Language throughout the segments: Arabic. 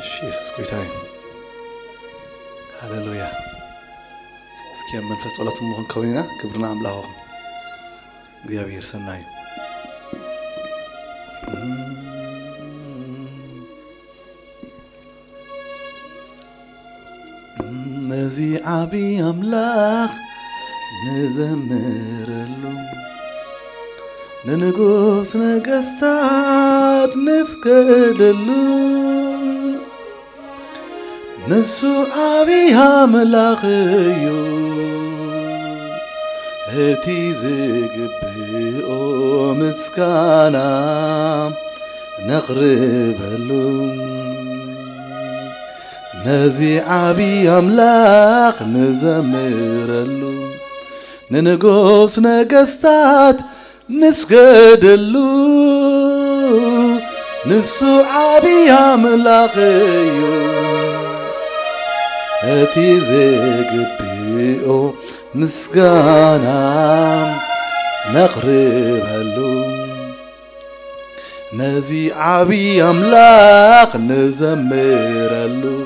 Jesus Christ. Hallelujah. اسكي من فصلات مخن كوننا كبرنا أملاهم. እግዚአብሔር ሰናይ نزي عبي أملاخ نزمرلو ننقص نقصات نفكدلو نسو عبي أملاخيو هتي زقبئو مسكانا نقربلو نزي عبي أملاخ نزمرلو ننقص نقصات نسجدلو نسو عبي أملاخيو هتي زقبئو مسكانا نقربلو نزي عبي أملاخ نزمرلو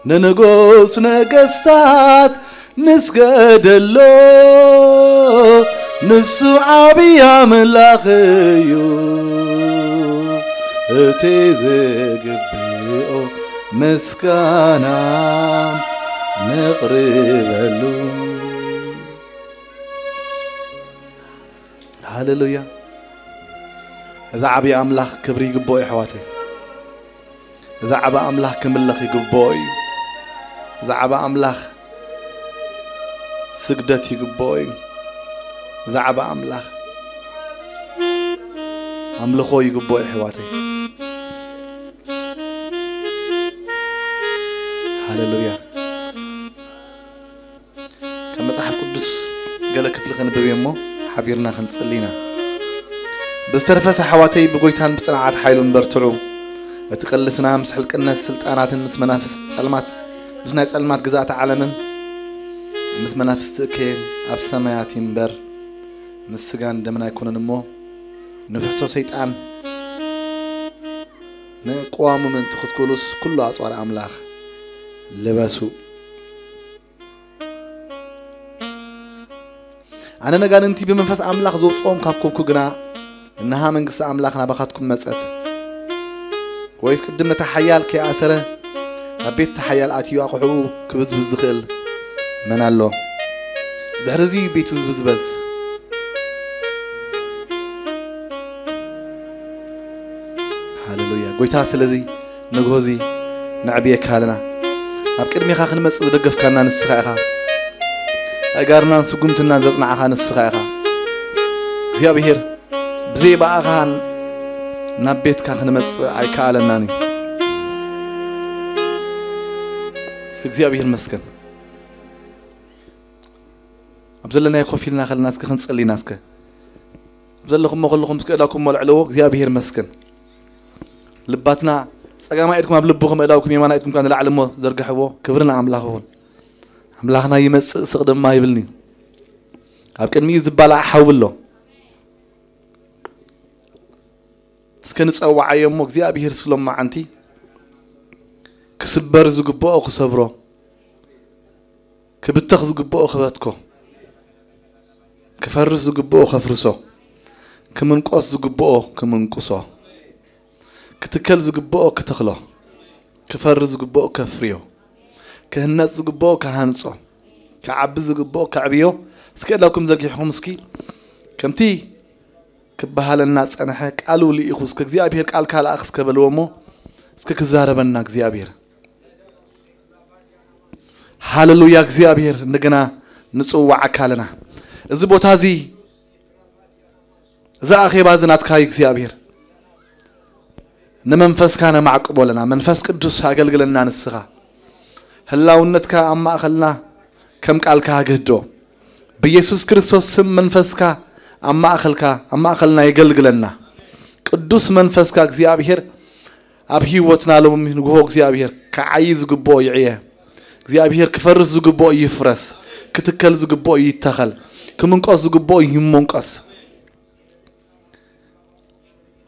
ننقص نقصات نسجدلو نسو عبي أملاخيو تزقبئو مسكانا نقربلو هاليلويا إذا عبي أملاخ كبري قبوي حواتي إذا عبا أملاخ كملخي قبوي إذا عبا أملاخ سجدتي قبوي إذا عبا أملاخ أملخوي قبوي حواتي هاليلويا كما صحف قدس قال كفل خنبوي يمو حبيرنا خنصلينا بسترفس حواتي بقويتان بصناعات حيلون برتعو اتقلسنا مسحل قنا سلطانات مس منافس صلمات مسنا صلمات غزات عالمن مس منافس كين اب سمايات ينبر مسغان دمنا يكوننمو نفسو شيطان نقوام من تخطكلوس كله اصوار املاح لبسو أنا نقارنتي بمنفس أملاخ زوج صوم كابكم كجنا إنها من قصة أملاخنا بخاتكم مسأت ويس قدمنا تحيال كأسرة ربيت تحيال أتيو أقعو كبز بزخل من الله دهرزي بيت بز هاليلويا قويتها سلزي نجوزي نعبيك هالنا أبكر ميخا خدمة صدقف كنا نسخاها أجرنا نسقمتنا نزنا عخان السخاء زيا بهير بزي بقى خان نبيت كخن مس عيكال الناني زيا بهير مسكن أبزلنا يخوفي لنا خل ناس كخن تصلي ناس ك أبزلكم ما خلكم سكلاكم والعلو زيا بهير مسكن لباتنا سجى ما إيدكم قبلبوكم إلاكم يمانا إيدكم كان العلمو زرقحبو كبرنا عملاهون أملاخنا يمس سقدم ما يبلني أبكر ميز بلا حول له سكنت أو عيم مجزي أبي هرسلهم مع أنتي كسبر زقباء أو خسبره كبتخ زقباء أو خباتكو كفرس زقباء أو خفرسه كمنقص زقباء أو كمنقصه كتكل زقباء أو كتخله كفرس زقباء أو كفريه كهنات زقبو كهانصو كعب زقبو كعبيو سكيد لكم زرقيحهم سكي كمتي كبهال الناس أنا حك قالوا لي إخوس كزيابير قال كلا أخذ كبلومو سك كزاربنا كزيابير هاللويا كزيابير نجنا نسوا عكالنا الزبوت هذه زاخي بازنات كاي كزيابير نمنفس كان معقبولنا منفس قدوس هاقلقلنا نسخه هلا ونتك أما أخلنا كم قال كهجدو بيسوع كريستوس سم منفسك أما أخلنا يقلقلنا قدوس منفسك እግዚአብሔር أب هيوتنا لو من جوه እግዚአብሔር كعايز جبو يعيه እግዚአብሔር كفرز جبو يفرس كتكل جبو يتخل كمنقص جبو يمنقص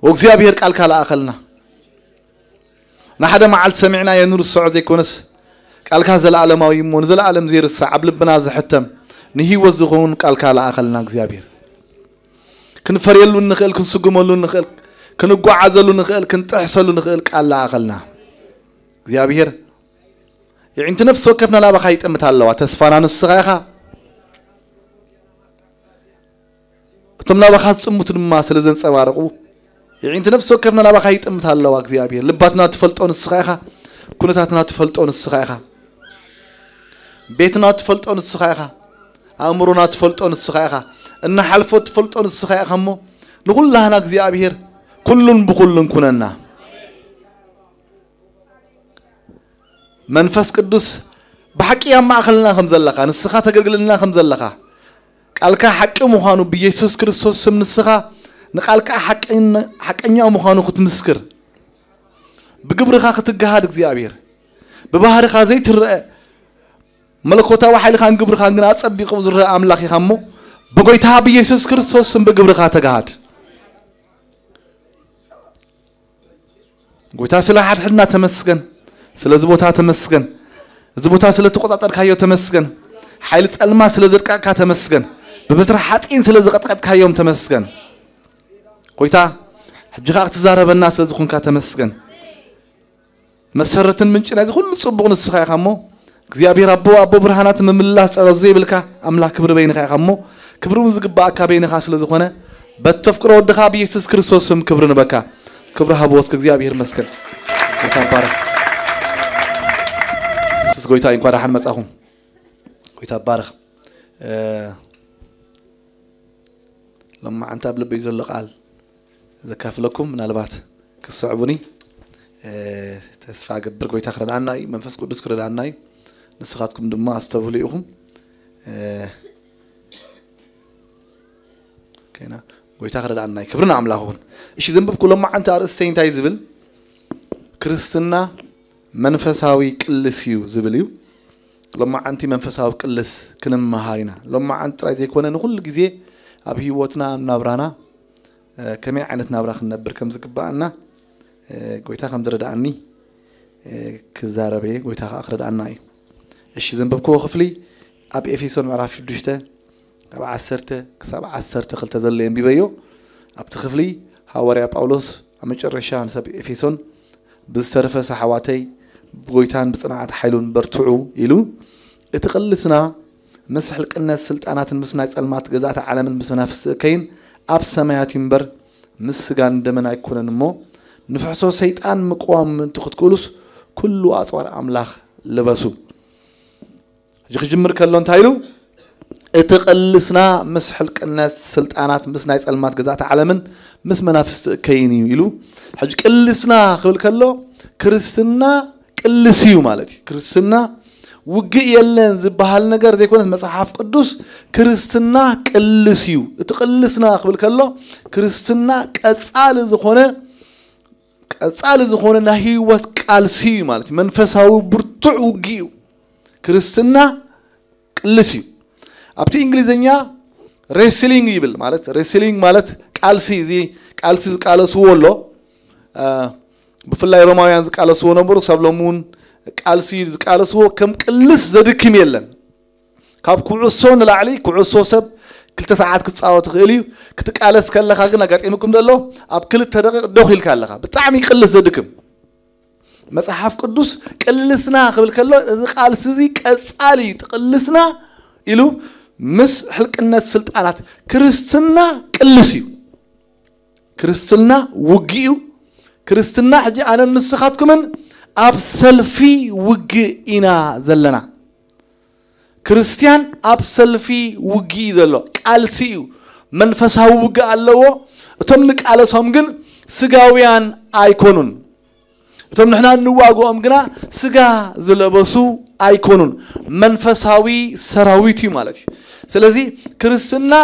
وእግዚአብሔር ቃል ካላአኸልና نحدا مع السمعنا ينور السعود يكونس قال كذا العالم أو يمون زل العالم زير الصعب لبنا زحتم نهي وزغون قال كلا أخلنا جزابير كن فريلون نخيل كن سجملون نخيل كن قعزلون نخيل كن تحصلون نخيل قال لا أخلنا جزابير يعني أنت نفسك كيف نلا بخيت أمت الله تسفران الصغيرة تملا بخات سموت الناس لزن سوارقو يعني أنت نفسك كيف نلا بخيت أمت الله جزابير لباتنا تفلتون الصغيرة كنتاتنا تفلتون الصغيرة بيتنا تفلتون الصغيرة أمرنا تفلتون الصغيرة إن حلفو تفلتون الصغيرة همو نقول لها هناك زيابير كل بكل كننا منفس قدوس بحكي ما أخلنا خمز اللقاء نسخة تقلقلنا خمز اللقاء قالك حق مخانو بيسوس كريستوس من السخة نقالك حق إني مخانو ختمسكر بقبرخا ختجهادك زيابير ببهرخا زيت الرأي ملكوتا وحيل خان قبرخا عندنا أصبي قوزر أملاخي خمو بقيتها بيسوس كريستوس بقبرخا تجهاد قيتها سلاحات حنا تمسكن سلا زبوتها تمسكن زبوتها سلا تقطع كايو تمسكن حيلة الماس سلا زرقاك تمسكن ببتر حاتين سلا زقطقت كايوم تمسكن قيتها حجخا تزارب الناس سلا زخون تمسكن مسرة من جنازة كل صبغن السخاء خمو እግዚአብሔር አቦ ብርሃናት መምላስ ጸሎት ይብልካ አምላክ ክብር በይንካ ይኸሞ ክብሩን ዝግባካ በይንካ ስለዝኾነ በተፍቅሮ ወድኻ በኢየሱስ ክርስቶስም ክብርን በካ ክብር ሀቦስ እግዚአብሔር መስከን ተባረ ስስ ጎይታ እንኳን ዳህን መጻኹም ጎይታ ባረኽ لما انت بلبي يزل قال زكافلكم من البات كسعبوني تسفع قبر ጎይታ ክረዳናይ መንፈስ ቅዱስ ክረዳናይ نسخاتكم دما استوليهم كينا قويتا خرد عناي كبرنا عملاهون إشي ذنبب كل ما أنت أرستين تاي زبل كريستنا منفساوي كلسيو زبليو لما أنت منفساوي كلس كلم مهارنا لما أنت رايز يكون نقول جزء أبي واتنا نبرانا كمية عنت نبرا خلنا نبر كم زكبانا قويتا خم درد عني كزاربي قويتا أخرد عناي إيش ذنبكوا خفلي أبي إفيسون معرف شو دشته أبى عسرته كسب عسرته خلت زلين بيبيو أبى تخفلي هواري باولوس أمشي الرشان سب إفيسون بسترفة سحواتي بغيتان بصناعة حيلون برتعو إلو اتقلسنا مسح لك الناس سلطانات المسنات المات جزات عالم المسنافس كين أب سمايات ينبر مسجان دمنا يكون نمو نفحصو سيطان مقوام من تخت كولوس كله أطوار أملاخ لبسو جمر كلون تايلو اتقلسنا مسحلك الناس سلطانات مسنايت المات جزات عالمن مس منافس كيني يلو حج قلسنا قبل كلو كريستنا قلسيو مالتي كريستنا وجي يلن زبحال نجار زي كونت مصحف قدوس كريستنا قلسيو اتقلسنا قبل كلو كريستنا قصال زخونه نهيوت قالسي مالتي منفساو برتع وجيو كريستنا قلسي أبتي إنجليزية wrestling يبل مالت wrestling مالت قالسي زي قالسي قالسو والله بفلاي رومايان قالسو نمبرو سبلمون قالسي قالسو كم قلس زدكم يلن كاب كعصون لعلي كعصو سب كل ساعات كتصاوت غلي كتقالس كلخا غنا غاطيمكم دلو اب كل تدقق دخيل كلخا بطعم يقلس زدكم مصحف قدوس قلسنا قبل كله قال سزي قصالي تقلسنا يلو مس حلقنا السلطانات كريستنا قلسيو كريستنا وقيو كريستنا حجي انا نسخاتكم اب سلفي وقينا زلنا كريستيان اب سلفي وقي زلو قالسيو منفساو وقا الله تملك على سومغن سغاويان ايكونون ثم نحن نواجههم جنا سجا زلبسو أيكونون منفساوي سراويتي مالتي سلزي كريستنا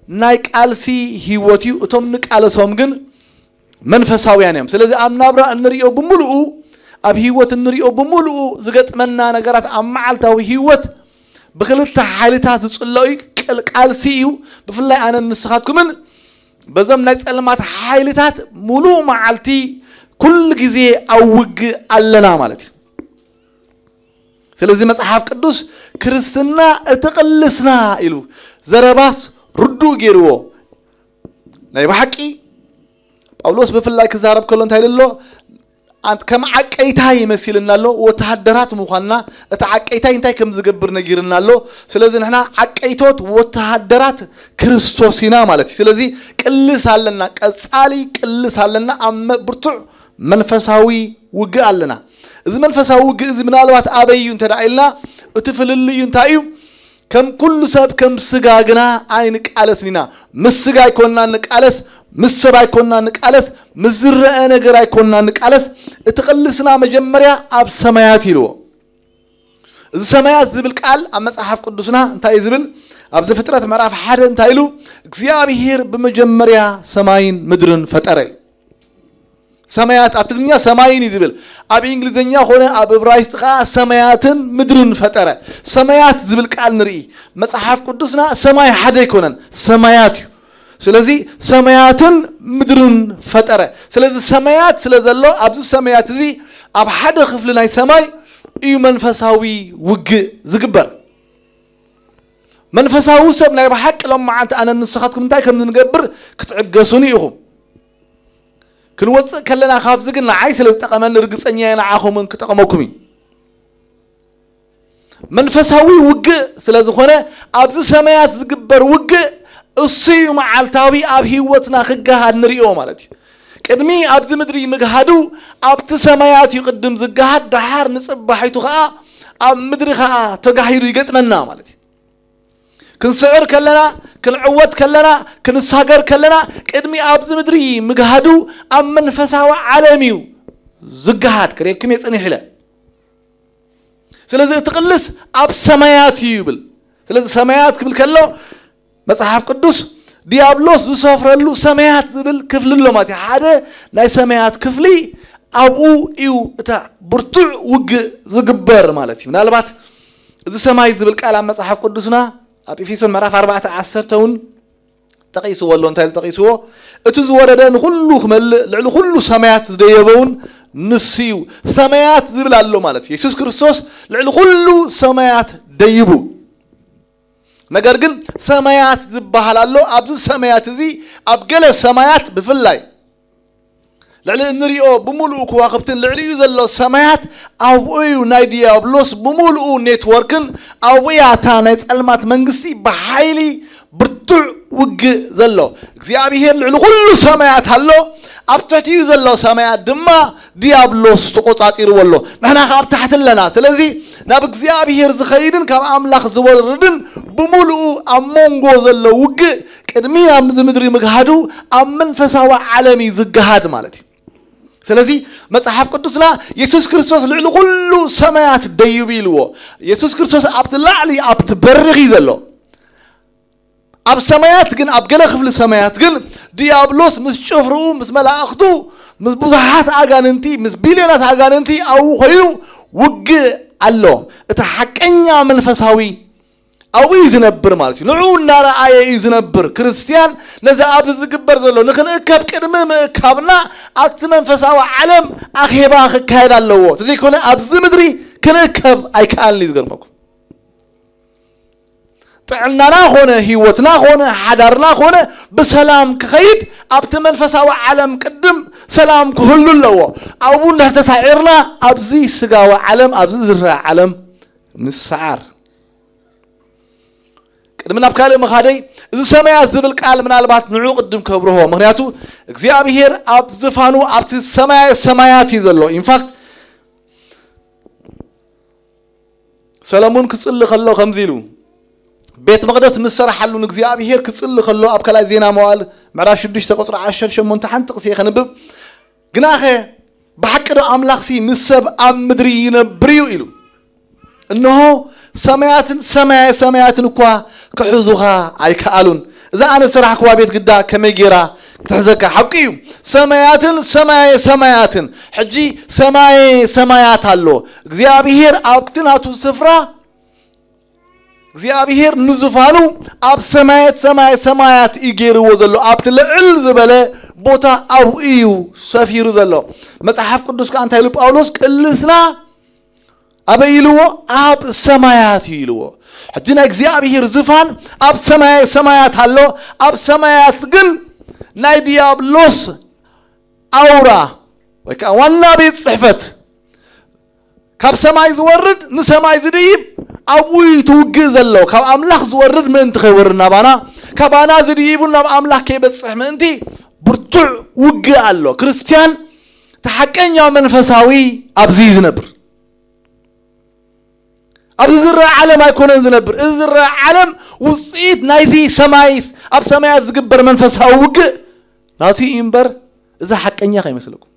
نايك ألسي هيوتي ثم نك على سومجن منفساوي يعني سلزي أم نبرة النريو بملؤ أب هيوت النريو بملؤ زجت منا نجارات أم معلتها هيوت بخلت حالتها تسألوي ألسيو بفلا أنا نسخاتكم من بزم ناس علمات حالتها ملؤ معلتي كل جزء أوج علنا مالتي سلزي مصحف قدوس كريستنا ارتقلسنا إلو زرباس ردو جيرو ناي بحكي أولوس بفلاي كزارب كلون تايللو أنت كم عقيتاي مسيلنا له وتحدرات مخنا اتعقيتاي انتي كم زغبر نغيرنا له سلازي نحنا عقيتوت وتحدرات كريستوسينا مالتي سلازي قلس علنا قصالي قلس علنا ام برتع منفساوي وغ علنا اذا منفساوي وغ اذا منالوات ابيو انت دايلنا اتفللي انتايو كم كل سب كم سغاغنا عين قالسنينا مسغاي كوننا نقالس مسباي كوننا نقالس مزرأ نجراي كوننا نقالس اتقلسنا مجمريا اب سمايات يلو السمايات ذبل قال ام مصحف قدسنا انتاي ذبل اب زفطرات مراف 1 انتايلو እግዚአብሔር በመጀመሪያ ሰማይን ምድርን ፈጠረ ሰማያት አትግኛ ሰማይን ይዝብል አብ እንግሊዘኛ ሆነ አብ ዕብራይስጥ ሰማያትን ምድርን ፈጠረ ሰማያት ዝብል ቃል ንሪ መጽሐፍ ቅዱስና ሰማይ ሓደ ይኮነን ሰማያት ስለዚህ ሰማያትን ምድርን ፈጠረ ስለዚህ ሰማያት ስለዘሎ አብዝ ሰማያት እዚ አብ ሓደ ክፍል ናይ ሰማይ እዩ መንፈሳዊ ውግ ዝግበር መንፈሳዊ ሰብ ናይ በሐቅ ለማዓንተ አነ ንስኻትኩም እንታይ ከም ዝንገብር ክትዕገሱኒ ኢኹም ክንወጽእ ከለና ካብዝ ግን ንዓይ ስለዝጠቀመን ርግጸኛ የናዓኹምን ክጠቀመኩም መንፈሳዊ ውግ ስለዝኾነ አብዝ ሰማያት ዝግበር ውግ እሱይ መዓልታዊ አብ ህይወትና ክጋሃድ ንሪኦ ማለት እዩ ቅድሚ አብዝ ምድሪ ምግሃዱ አብቲ ሰማያት ይቅድም ዝጋሃድ ዳሃር ንጽባሒቱ ኸአ አብ ምድሪ ኸአ ተጋሂዱ ይገጥመና ማለት እዩ كنسعر كلنا كنعوت كلنا كنساجر كلنا قدمي ابز مدري مغهدو ام منفساو عالميو زغهاد كريكم يصني خله سلازي تقلس اب سمايات يبل سلازي سمايات كبل كلو مصحف قدوس ديابلوس زسفرلو سمايات زبل كفل له ماتي حاده لاي سمايات كفلي ابو ايو اتا برتع وج زغبر مالتي منالبات اذا سماي زبل قال مصحف قدوسنا ابيفيسون مراف 14 تون تقيسو والله انت تقيسو اتز وردن كله خمل لعل كله سمايات ديبون نسيو سمايات زبلالو مالتي يسوع كريستوس لعل كله سمايات ديبو ነገር ግን ሰማያት ዝባሃላሎ አብዝ ሰማያት እዚ አብገለ ሰማያት በፍላይ لعل نريو بمولو كواكبتن لعليو زلو سمايات أويو نايديا بلوس بمولو نيتوركن أوياتا نايت المات منغستي بحايلي برتع وق زلو እግዚአብሔር لعلو كل سمايات هلو أبتعتيو زلو سمايات دما ديابلوس تقوطاطير ولو نحنا خاب تحت لنا سلازي ناب እግዚአብሔር زخيدن كاب أملاخ زوردن بمولو أمونغو زلو وق قدمي ام زمدري مغهادو ام منفساو عالمي زغهاد مالتي سلازي مصحف قدسنا يسوع كريستوس لعل كل سمايات ديبيلو يسوع كريستوس ابت لاعلي ابت برغي زلو اب سمايات كن اب غله خفل سمايات كن ديابلوس مس شفرو مس ملاخدو مس بزحات اغاننتي مس بليونات اغاننتي او خيو وق الله اتا حقኛ منفساوي او يزنبر مالتي نعونا رأي يزنبر كريستيان نذا ابز زغبر زلو نخنكب قدم مكابنا اكت منفساو عالم اخيبا خكايد الله تزي كونه ابز مدري كنكب ايكالني زغرمكم طعلنا هنا هيوتنا هنا حدرنا هنا بسلام كخيد ابت منفساو عالم قدم سلام كله لو او نتسعيرنا ابزي سغاو عالم ابز زرع عالم نسعر قدمنا بكالي مخادي اذا سمايات ذبل قال منالبات نعو قدم كبره مغنياتو እግዚአብሔር اب زفانو ابت سمايات يزلو ان فاكت سلامون كصل خلو خمزيلو بيت مقدس مسرحلو እግዚአብሔር كصل خلو اب كلا زينا موال معراف 6 تقصر 10 8 حنت قسي خنبب غناخه بحق املاخ سي مسب ام مدري ينبريو يلو انه سماياتن اكو كحزوها ايكالون اذا انا سرح كوا بيت قدا كميغيرا تحزكا حقيو سماياتن حجي سمايات الله እግዚአብሔር ابتناتو سفرا እግዚአብሔር نزفانو اب سمايات يغيرو زلو ابت لعل زبله بوتا أو إيو سفير زلو مصحف قدس كأنت يلو باولوس كلسنا أبيلو أب سمايات يلو حدنا እግዚአብሔር زفان أب سمايات هلو أب سمايات قل ناي ديابلوس أورا وكا وانا بيت صحفت كاب سماي زورد نسماي زديب أبوي توجز الله كاب أملاخ زورد من تخورنا بانا كابانا زديبنا بأملاخ كيبت صحم انتي برتع وجه الله كريستيان تحكين يا منفساوي أبزيز نبر أبزر عالم يكون نبر أزر عالم وصيد نايذي سمايس أب سمايس زقبر منفساوي وجه ناتي إمبر إذا حكين يا خي مثلكم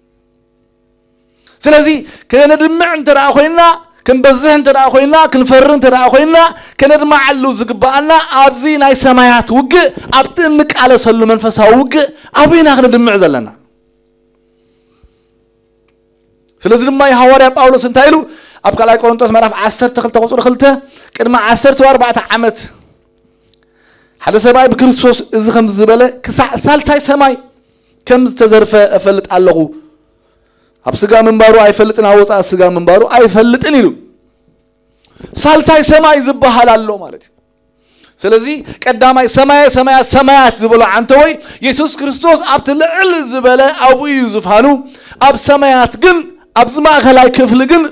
سلازي كنا ندمع انت رأخوينا كن بزح انت رأخوينا كن فر انت رأخوينا كنا ندمع علو زقبالنا أبزي ناي سمايات وجه أبتنك على سلو منفساوي وجه أبينا خنا ندمع زلنا سلازي لما يهوري باولوس انتايلو أبقى لا يقولون تسمع رف 10 تخلته وصول خلته كنا مع 14 عامت هذا سماي بكريستوس إذا خمس زبالة كسع سالتاي سماي كم تزرف أفلت علقو أبسقى من بارو أي فلتنا وص أبسقى من بارو أي فلتني له سالتاي سماي زبها لالله مالتي سلازي قدامي سمايات زبلا عنتوي يسوع كريستوس أبتلعل زبالة أبو يوسف هانو أب سمايات جن أب زما خلاي كفل جن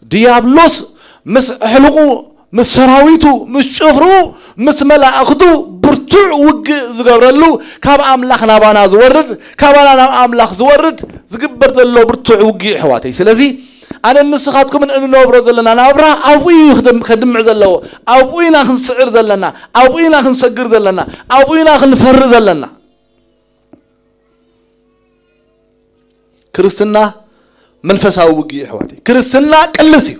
ديابلوس مس حلقو مس سراويتو مس شفرو مس ملاأخدو برتع وج زقبرلو كاب أملاخ نبانا زورد كابانا أملاخ زورد زقبرت اللو برتع وج حواتي سلازي أنا النسخاتكم من إنه نبرز لنا نبرة أبوي خدم عزلوا أبوينا خنسعر زلنا أبوينا خنسجر زلنا أبوينا خنفر زلنا كريستنا منفساوي وج حواتي كريستنا كلسي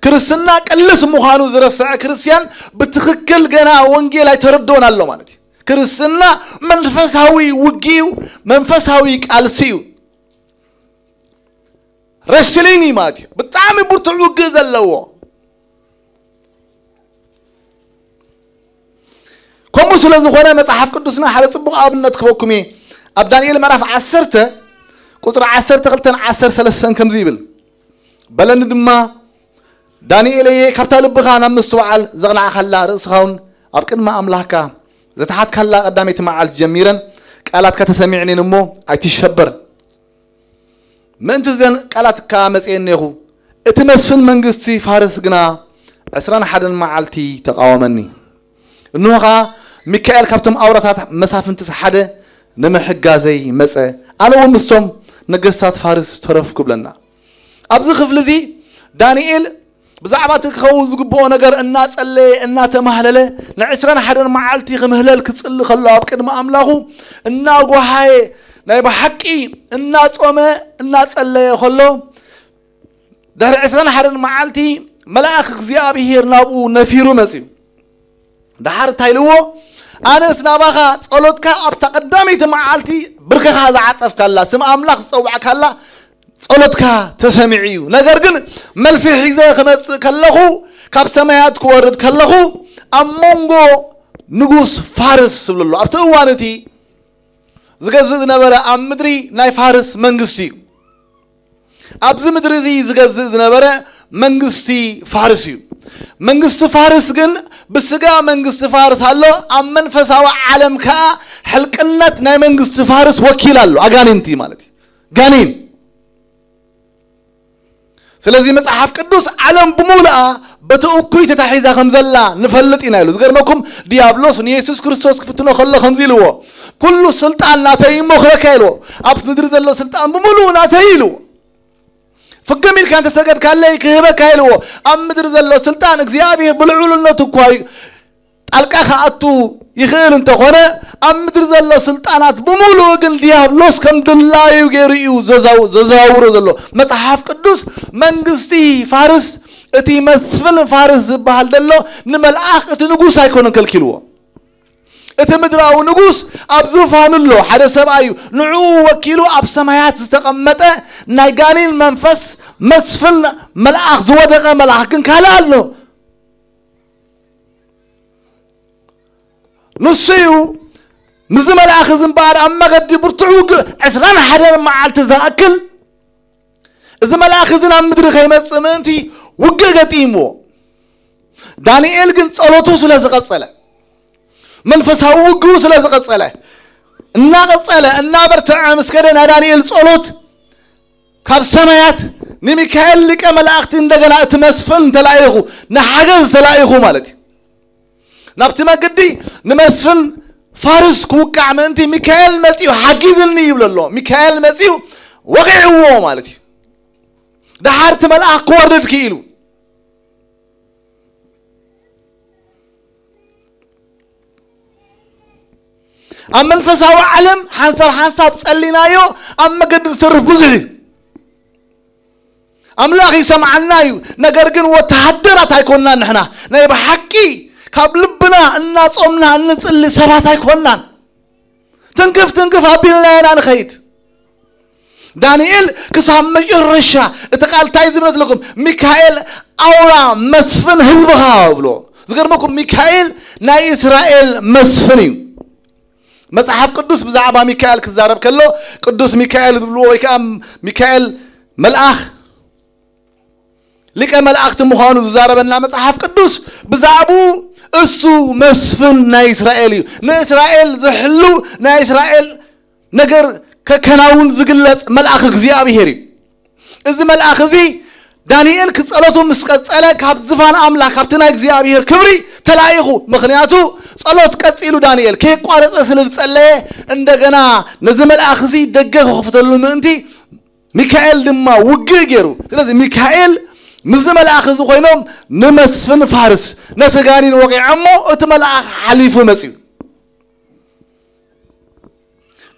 كريستنا كلس مخانو زرسع كريستيان بتخكل جنا وانجيل يتردون الله مالتي كريستنا منفساوي وجيو منفساوي كالسيو رسليني ماتي بتعامي برتع وجز اللوا كم مسلا زخونا مصحف قدسنا حال صبغ ابنت كبكمي اب دانيال معرف 10 قطر 10 تقلتن 10 3 كم زيبل بلن دما دانيال كابتا لبخا نمستوعل زغنا خلا راسخون ابقن ما املاكا زتحت كلا قدامي تمعال جميرا قالات كتسمعني نمو ايتشبر من تزن قالات كامصينيخو اتمسفن منغستي فارس غنا 21 معالتي تقاومني انوها ميكائيل كابتم اوراتات مسافنت حده نمحغازي مصه انا ومستم نغستات فارس ترفكو بلنا ابز خفلزي دانيال بزعبات كخوز غبو نجر ان صلي ان تمهلله ل21 معالتي خمهلل كصل خلو ابقدم املاخو ان غوحاي ناي بحقي ان صومه ان صلي خلو دار 21 معالتي ملاخ እግዚአብሔር ናብኡ ነፊሩ መጽዩ دحر تايلو انا سنابخا صلوتك اب تقدميت معالتي بركخا زعصف كلا سم املاخ صوع كلا صلوتك تسمعيو نجر ግን መልስ ሒዘ ከመጽ ከለኹ ካብ ሰማያት ክወርድ ከለኹ አሞንጎ ንጉስ ፋርስ ብለሉ ኣብቲ እዋንቲ ዝገዝእ ነበረ ኣብ ምድሪ ናይ ፋርስ መንግስቲ ኣብዚ ምድሪ እዚ ዝገዝእ ነበረ መንግስቲ ፋርስ እዩ መንግስቲ ፋርስ ግን بسجا منجست فارس هلا أم منفسوا عالم كا حلقنت ناي منجست فارس وكيل الله أجانين تي مالتي جانين سلزي مصحف قدوس عالم بمولأ بتوكي تتحيز خمزلا نفلت إنايلو زغرناكم ديابلوس يسوع كريستوس كفتنا خلا خمزيلو كل سلطان لا تيم مخركيلو أب مدري زلو سلطان بمولو لا تيلو فقميل كانت تسجد كالله كهبة كايلو أم مدر زلو سلطان እግዚአብሔር بالعلولነት እኮ ጣልቃ አጡ ይخيل እንተ ሆነ أم مدر زلو سلطانات بمولو ግን ዲያብሎስ ከም ድላዩ ገሪኡ ዘዛውሮ ዘሎ መጽሐፍ ቅዱስ መንግስቲ ፋርስ እቲ መስፍን ፋርስ ዝበሃል ደሎ ንመልአኽ እቲ ንጉስ ኣይኮነን ከልኪልዎ እቲ ምድራው ንጉስ ኣብ ዙፋንሎ ሓደ ሰብኣዩ ንዑ ወኪሉ ኣብ ሰማያት ዝተቀመጠ ናይ ጋኔን መንፈስ መስፍን መልአኽ ዝወደቀ መልአኽ ግን ካላል ነው ንስዩ مزمل أخذن بعد أما قد برتعوق عسران حدا معالت ذاكل إذا ما أخذن أم مدري خيمة سمنتي وقعت إيمو دانيال كن صلوته سلا زقصله منفسه وقو سلا زقصله الناقصله النابرتع مسكدنا دانيال صلوت كاب سمايات نميكائيل لك ملاእክት እንደገና እትመስፈን ተላይኹ ንሓገዝ ተላይኹ ማለት ናብቲ መግዲ ንመስፈን ፋርስ ኩቃዕ ምንቲ ሚካኤል መጽዩ ሓጊዝኒ ይብለሎ ሚካኤል መጽዩ ወቂዕዎ ማለት ዳሓርቲ መላእክ ክወርድ ክኢሉ أما الفساو علم حسب تصلينايو أما قد تصرف بزعي أملاخي سمعنايو نقرقن وتحدرات هيكوننا نحنا نيبا حكي كابلبنا الناس أمنا نصلي سبات هيكوننا تنقف هابيلنا نخيت دانيال كسام مجرشا اتقال تايز مثلكم ميكائيل أورا مسفن هزبها بلو زغرمكم ميكائيل نا إسرائيل مسفنين مصحف قدوس بزعبا ميكائيل كزارب كله قدوس ميكائيل بلو ويكام ميكائيل ملأخ لك ملأخ تمخانو زاربنا مصحف قدوس بزعبو اسو مسفن نا إسرائيل نا إسرائيل زحلو نا إسرائيل نجر ككناون زقلت ملأخ እግዚአብሔር እዚ ملأخ እዚ ዳንኤል ክጸሎቱ ምስቀጸለ ካብ ዝፋን አምላክ ካብትና እግዚአብሔር ክብሪ ተላይኹ ምክንያቱ ጸሎት ቀጽሉ ዳንኤል ከይቋረጸ ስለጸለየ እንደገና ነዚ ملأخ እዚ ደገ ከፍተሉ ምንቲ ሚካኤል ድማ ውግ ገሩ ስለዚህ ሚካኤል ምዝ ملأخ እዚ ኮይኖም ንመስፍን ፋርስ ነተጋኒን ወቂዓሞ እቲ ملأخ ሓሊፉ መጽዩ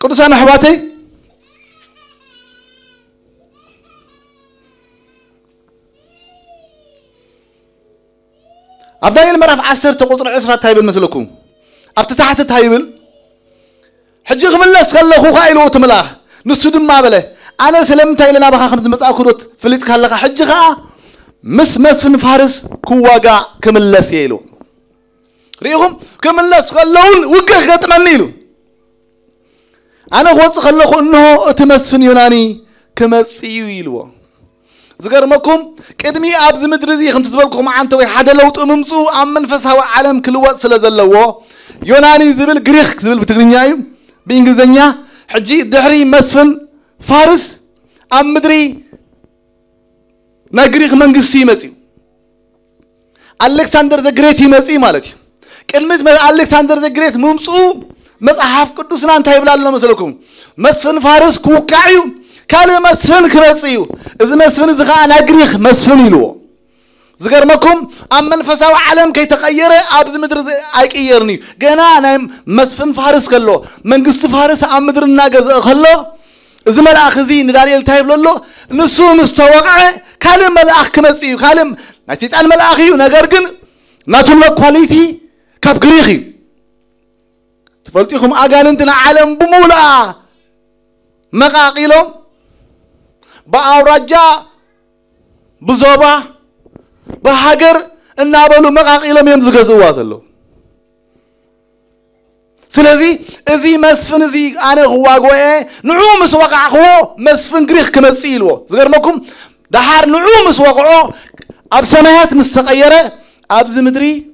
ቅዱሳን አሕዋተይ أبدايل مرف عسر تقطر عسرة تايبل مثلكم أبتتحت تايبل حجي خملس خلق خايلو تملاه نسودم ما بله أنا سلم تايلنا بخا خمس مساء كروت فليت خلق حجي خا مس فن فارس كواجا كملس يلو ريهم كملس خلون وجه قتمنيلو أنا خوص خلق إنه أتمسفن يوناني كمسيو يلو زغرمكم قدمي ابز مدرزي خمس تبلكم عنتوي حدا لوط ممصو ام منفساو عالم كلوات سلازلو يوناني زبل غريخ زبل بتغرينيايو بانجليزኛ حجي دحري مسفن فارس ام مدري نا غريخ منغسي يمصي الكسندر ذا جريت يمصي مالتي قدمت الكسندر ذا جريت ممصو مصحف قدسنا انت يبلالو مسلكم مسفن فارس كوكايو كان مسفن كرصيو اذا مسفن زخا انا غريخ مسفن يلو زغرمكم ام منفساو عالم كي تغير ابز مدر ايقيرني غنا انا مسفن فارس كلو منغست فارس ام مدرنا غز خلو اذا ملأخ زي نداريل تايبلو نسو مستوقع كان ملأخ كمصيو كان نتيت الملأخ يو نغر كن ناتو كواليتي كاب غريخي تفلطيكم اغاننتنا عالم بمولا مقاقيلو بأوراجا بزوبا بحجر النابلو مقاقيلهم يمزقزوا زلو سلازي ازي مسفن ازي انا غواغوه نعوم سوقع هو مسفن غريخ كمصيلو زغرمكم دحار نعوم سوقعو اب سمايات مستقيره ابز مدري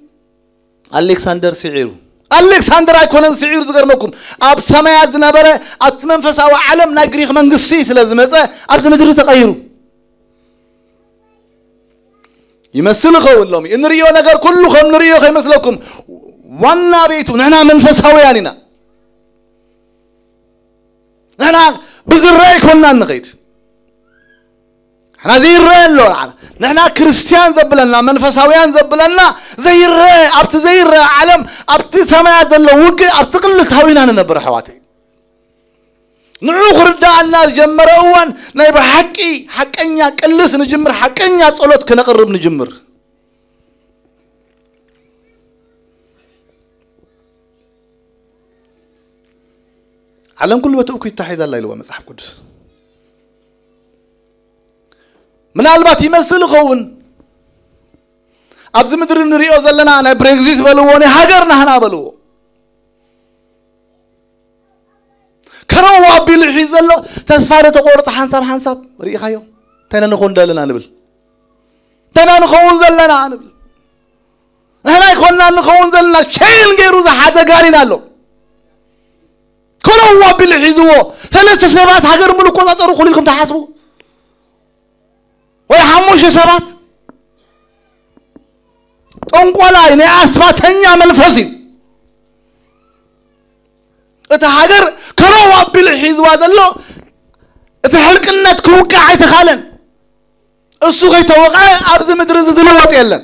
الكسندر سعيرو الكسندر ايكونن سعير زغرمكم اب سمايات نبره ات منفساو عالم نا غريخ منغسي سلازمصه اب مدر تقيرو يمثل قولهم ان ريو نغر كلكم نريو خيمسلكم وانا بيتو نحنا منفساو يانينا نحنا بزراي كنا نغيت احنا زي الريلو نحنا كريستيان زبلنا منفساويان زبلنا زي الري ابت زي الري عالم ابت سمايا زلو وق ابت قلس هاوينا ننبر حواتي نعو خردا الناس جمرون نايب حقي حقنيا قلس نجمر حقنيا صلوت كنقرب نجمر عالم كله بتوكو يتحيد الله يلو مصحف قدس من البات يمثل خون ابز مدر نريو زلنا انا بريكزيت بلووني هاجرنا هنا بلو زلو تسفار تقورط حنساب ريخايو تنا نخون دلنا نبل تنا نخون زلنا نبل هنا يكوننا نخون زلنا شيل غيرو ذا حدا غارينا له كلوا بالحزو ثلاث سبات هاجر ملكو تطرقوا كلكم تحاسبوا ወይ ሐሙሽ ሰባት ጠንቆላይ ነው አስማተኛ መንፈስ እተ ሀገር ከረዋ بالحزب ዘሎ እተ ህልቅነት ክውቃዕ አይተኻለን እሱ ከይተወቃ አብዝ ምድር ዝልወጥ የለን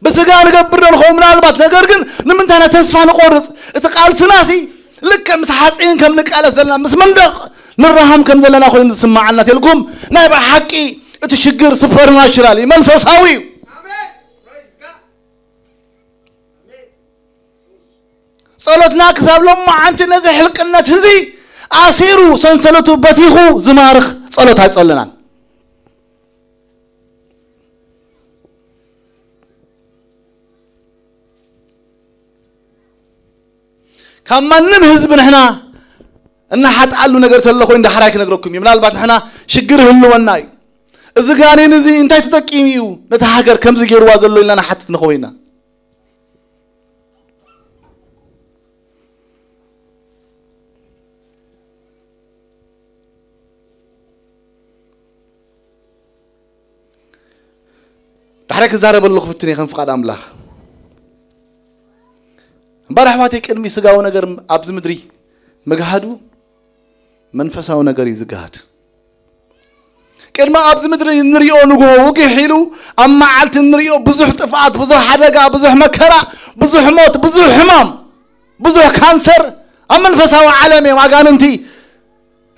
በስጋ ንገብር ነው ምናልባት ነገር ግን ንምንታና ተስፋ ንቆርጽ እተ ቃልትናሲ ልክ ምሳሐጽን ከም ንቃለ ዘለና ምስ መንደቅ نرهم كم زلنا خوين سمعنا تلكم نايب حقي تشجر سوبر ناتشرال منفساوي صلاتنا كتاب لما انت نزح حلقنا تزي اسيرو سنسلتو بتيخو زمارخ صلات هيصلنا كمنم حزب نحنا ان حد قالو ነገር ተለኹ እንደ حراك ነግረኩም ምናልባት احنا ሽግር ህልወናይ እዚ ጋኔን እዚ እንታይ ተጠቂሚው ነታ ሀገር ከምዚ ገይርዋ ዘሎ ኢልና ሓትት ነኾይና حراك زاربلو خفتني خن فقاد املاح ባራህዋቴ ቅድሚ ስጋው ነገር አብዝ ምድሪ መጋሃዱ መንፈሳው ነገር ይዝጋድ ቅድማ አብዝ ምድሪ ንሪኦ ንጎ ወግሂሉ አማዓልት ንሪኦ ብዙሕ ጥፋት ብዙሕ ሓደጋ ብዙሕ መከራ ብዙሕ ሞት ብዙሕ ሕማም ብዙሕ ካንሰር አመንፈሳው ዓለም ማጋንንቲ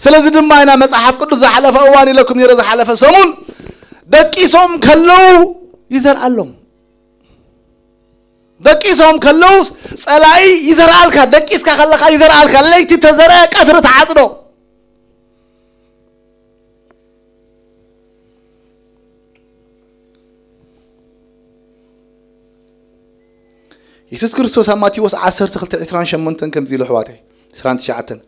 ስለዚህ ድማ አይና መጽሐፍ ቅዱስ ዘሐለፈ እዋን ለኩም ይረዛ ሐለፈ ሰሙን ደቂሶም ከለው ይዘርአሎም دقيسهم كلوس صلاي يزرعلك دقيس كخلق يزرعلك ليت تزرع قطر تعصدو يسوع كريستوس ماتيوس 10:28 كم زي لحواتي 29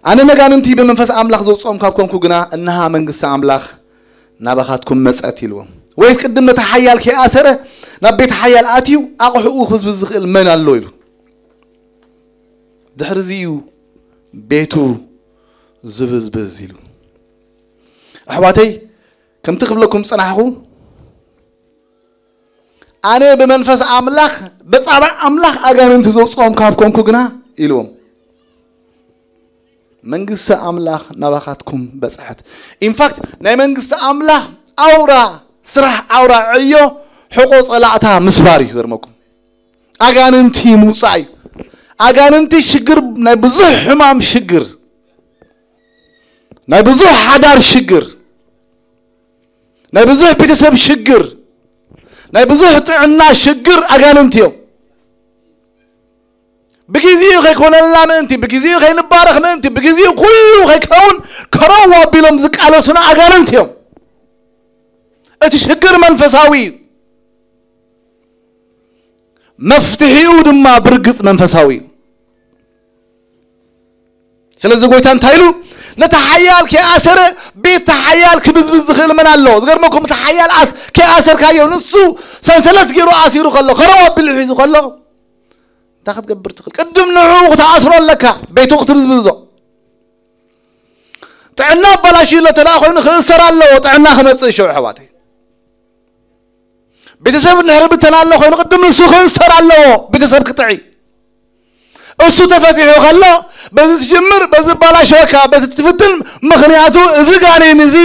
انا نغاننتي بمنفس املاح زوصوم كابكمكو غنا انها منغس املاح نابخاتكم مصات يلوم ويس قدم نتحيال كياسره نبيت حيال آتيو أقحو خذ بزخل من اللويل دحرزيو بيتو زبز بزيلو أحواتي كم تقبلكم صنعه أنا بمنفس أملاخ بس أملاخ أجانن تزوجكم كابكم كجنا إلوم منجس أملاخ نبخاتكم بس أحد in fact نمنجس أملاخ أورا سرح أورا عيو حقوق صلاعتها مسباري غرمكم اغاننتي موصاي اغاننتي شجر ناي بزح حمام شجر ناي بزح حدار شجر ناي بزح بيتسب شجر ناي بزح طعنا شجر اغاننتيو بغيزيو غيكون لنا منتي بغيزيو غي نبارخ منتي بغيزيو كله غيكون كروا بلم زقالسنا اغاننتيو اتشجر منفساوي مفتحيو دما برغص منفساوي ስለዚህ ጎይታን ታይሉ ነተሐያል ከአሰረ ቤት ተሐያል ከብዝብዝ ዝኽል ምን አለው ዝገርመኩም ተሐያል አስ ከአሰር ካየው ንሱ ሰንሰለት ገይሩ አሲሩ ከሎ ከረዋ بالحيز ከሎ ታخت ገብር ትኽል ቅድም ንዑ ተአስሮ ለካ ቤቱ ክትብዝብዞ ጥዕና በላሽ ለተላ ኮይኑ ክሰራለው ጥዕና ከመጽእ ሸው ሕዋቴ ቤተሰብ ንህርብ ተናለው ኮይኑ ቅድም ንሱ ክሰራለው ቤተሰብ ክጥዒ እሱ ተፈትሑ ከሎ በዚህ ጀምር በዚህ ባላሽወካ በትትፍትን ምክንያቱ እዚ ጋኔን እዚ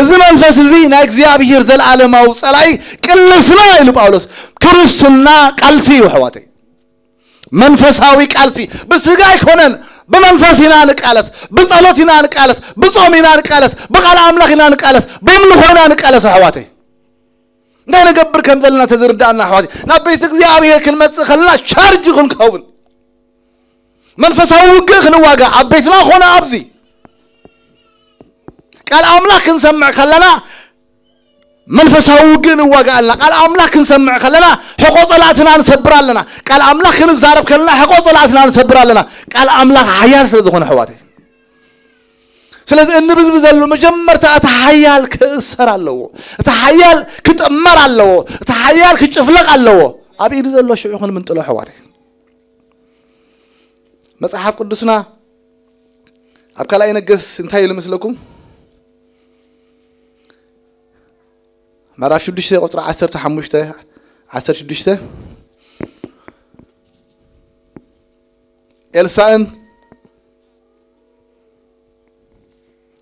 እዚ መንፈስ እዚ ናይ እግዚአብሔር ዘላለም ጸላይ ቅልስና ይሉ ጳውሎስ ክርስትና ቃልሲ ወህዋቴ መንፈሳዊ ቃልሲ በስጋ ይኮነን በመንፈስና ንቃለት በጸሎትና ንቃለት በጾምና ንቃለት በቃል አምላክና ንቃለት በምልኾና ንቃለት ወህዋቴ እንዳይ ነገብር ከም ዘለና ተዝርዳና ወህዋቴ ናቤት እግዚአብሔር ክልመጽእ ከለና ቻርጅ ክንከውን መንፈሳዊ ውግህ ንዋጋ አቤትና ሆነ አብዚ ቃል አምላክ እንሰምዕ ከለና منفسه وجن وقالنا قال أملاك نسمع خلنا حقوق طلعتنا نسبر لنا قال أملاك نزارب خلنا حقوق طلعتنا نسبر لنا قال أملاك عيال سلزخون حواتي سلز إن بزلوا مجمر تحيال كسر الله تحيال كتأمر الله تحيال كتفلق الله أبي يزلوا شو يخون من طلع حواتي مصحف قدسنا أبكلا ينقص انتهي لمثلكم مرة شدشته قطر 10 تحمشته 10 شدشته إلسان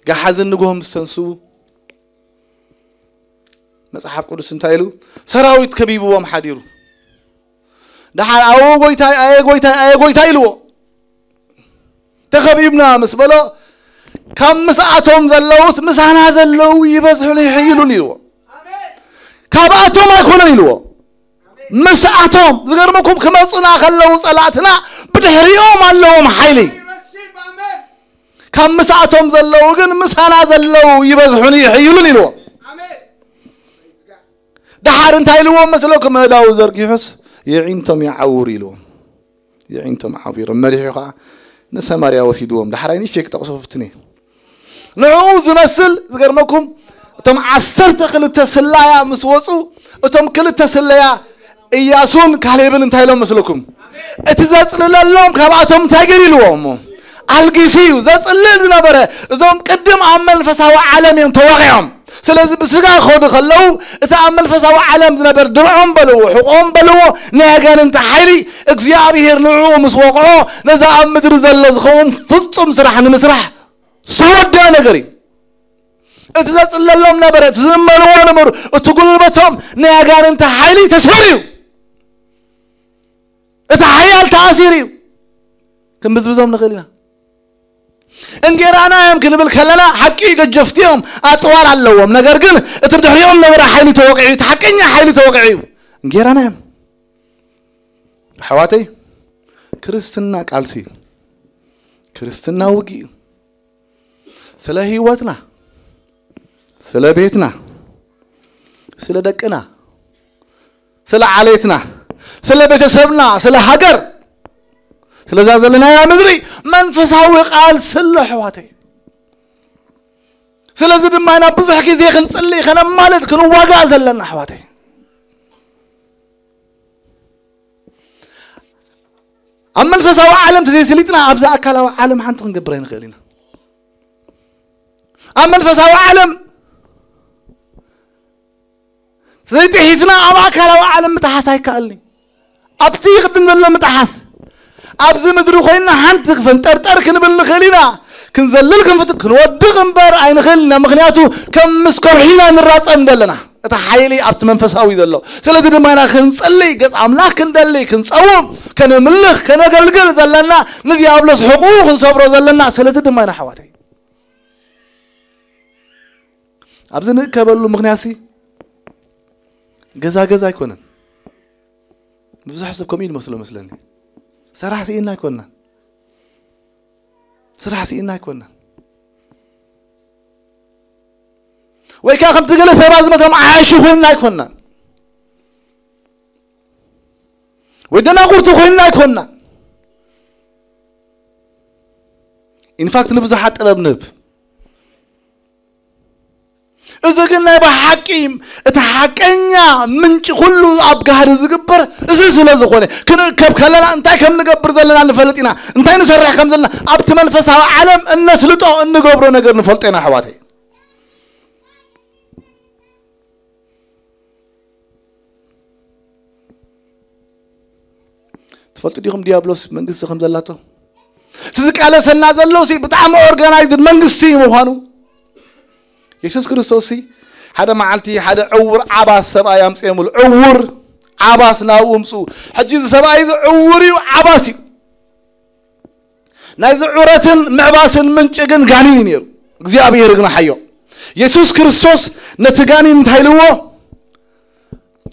جحزن نجوم السنسو مصحف قدس انتايلو سراويت كبيبو ومحاديرو دحال أو قويتاي لو تخبيبنا مسبلو كم مساعتهم زلوت مسانا زلو يبزحون يحيلون يلو كاباتهم ما يكونوا يلو مساعتهم زغرمكم كما صنا خلو صلاتنا بدحريهم اللهم حيلي كم مساعتهم زلو ግን مسانا زلو يبزحون يحيلون يلو دحار انت يلو مسلوكم هداو زرقيحس يعينتم يعور يلو يعينتم عبير مريحا نسماريا وسيدوهم دحرايني فيك تقصفتني نعوذ نسل زغرمكم تم 10 كلته سلايا مسوصو اتم كلته سلايا اياسون كاليبن انتايلو مسلكم اتزصلللهم كباتهم تاغيريلوهم الغيسيو زصلل نبره اذم قدم عمل فساو عالم توقعهم ስለዚህ በስጋ ኾድ خلو እተአመል ፈሳው ዓለም ዝነበር ድርዖም በለው ሕቆም በለው ነገንተ ኃይሊ እግዚአብሔር ንዑ መስወቅዖ ነዛ ኣብ ምድር ዘሎ ዝኸውን ፍጹም ስራሕ ንምስራሕ ሰወዳ ነገሪ እትዘጽለሎም ነበር ዝመልዎ ነበር እትጉልበቶም ነገንተ ኃይሊ ተሰሪው እተሐያል ተአሲሪው ክንብዝብዞም ንኽእልና እንጌራና يمكن بالكلنا حقي جفتيهم اطوال اللهم ነገር ግን እትብድሕሪኦም ነበር ኃይሊ ተወቅዒ ተሐቀኛ ኃይሊ ተወቅዒ እንጌራና حواتي ክርስትና ቃልሲ ክርስትና ውጊ ስለ ህይወትና ስለ ቤትና ስለ ደቅና ስለ ዓሌትና ስለ ቤተሰብና ስለ ሀገር ስለዛ ዘለና ያ ምድሪ መንፈሳዊ ቃል ስለ حواتي ስለዚህ ድማይና ብዙሕ ጊዜ ክንጽልይ ከነማለድ ክንዋጋ ዘለና حواتي መንፈሳዊ ዓለም ተዘይስሊጥና ኣብዛ አካላዊ ዓለም ሓንቲ ክንገብር ይንኽእልና መንፈሳዊ ዓለም ዘይትሒዝና ኣብ አካላዊ ዓለም ምትሓሳይ ከኣልኒ ኣብቲ ቅድም ዘሎ ምትሓስ أبز مدرو خلينا حنت فنترتر كنبل خلينا كنزلل كنفتك كنودق مبار عين خلينا مخنياتو كم مسكر حينا نراس أمدلنا أتحيلي أبت منفساوي ذلو سلذي دمانا خنصلي قد أملاك كندلي كنصوم كنملخ كنقلقل ذلنا ندي أبلس حقوق صبر ذلنا سلذي دمانا حواتي أبز نكبلو مخنياسي جزا يكونن بس حسب كمين مثلني صراحة إننا كنا صراحة إننا كنا ويكا خم تقول ثبات مثلا عايشوا إننا كنا ودنا قرطوا إننا كنا in fact نبذ حتى نب إذا كنا بحكيم تحكينا من كل أبجار زجبر إذا سلزق خونه كنا كب خلنا أنت كم نجبر زلنا نفلتنا أنت نسرح كم زلنا أبتمن فسها عالم الناس لطو نجبر نجر نفلتنا حواتي تفلت ديهم ديابلوس من قصة خم زلاته تذك على سنة زلوسي بتعمل أورجنايزد من قصة مهانو يسوع كريستوسي هذا معلتي هذا عور عباس سبا يامس يمول عور عباس ناومسو حجز سبا يز عوري وعباسي نايز عورتن معباسن منجن غانين يرو እግዚአብሔር ግን حيو يسوع كريستوس نتغانين تايلو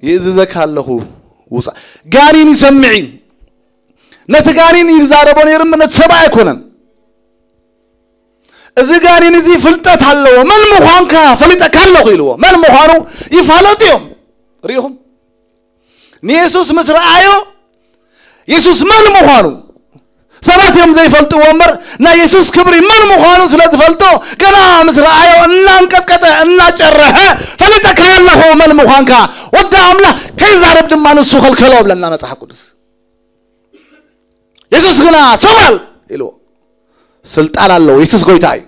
يززك الله وصا غانين يسمعين نتغانين يزاربون يرم نتسبا يكونن إذا قارين زي فلتت هلو من مخانك فلتك هلو غيلو من مخانو يفعلتهم ريهم نيسوس مصر آيو يسوس من مخانو سبات يوم زي فلتو ومر نا يسوس كبري من مخانو سلاد فلتو قنا مصر آيو أنان كتكتا أنان جرها فلتك هلو من مخانك ودا عمله كي زارب دمان السوخ الكلوب لنا مسح قدس يسوس قنا سمال إلو سلطان الله يسوس قويتاي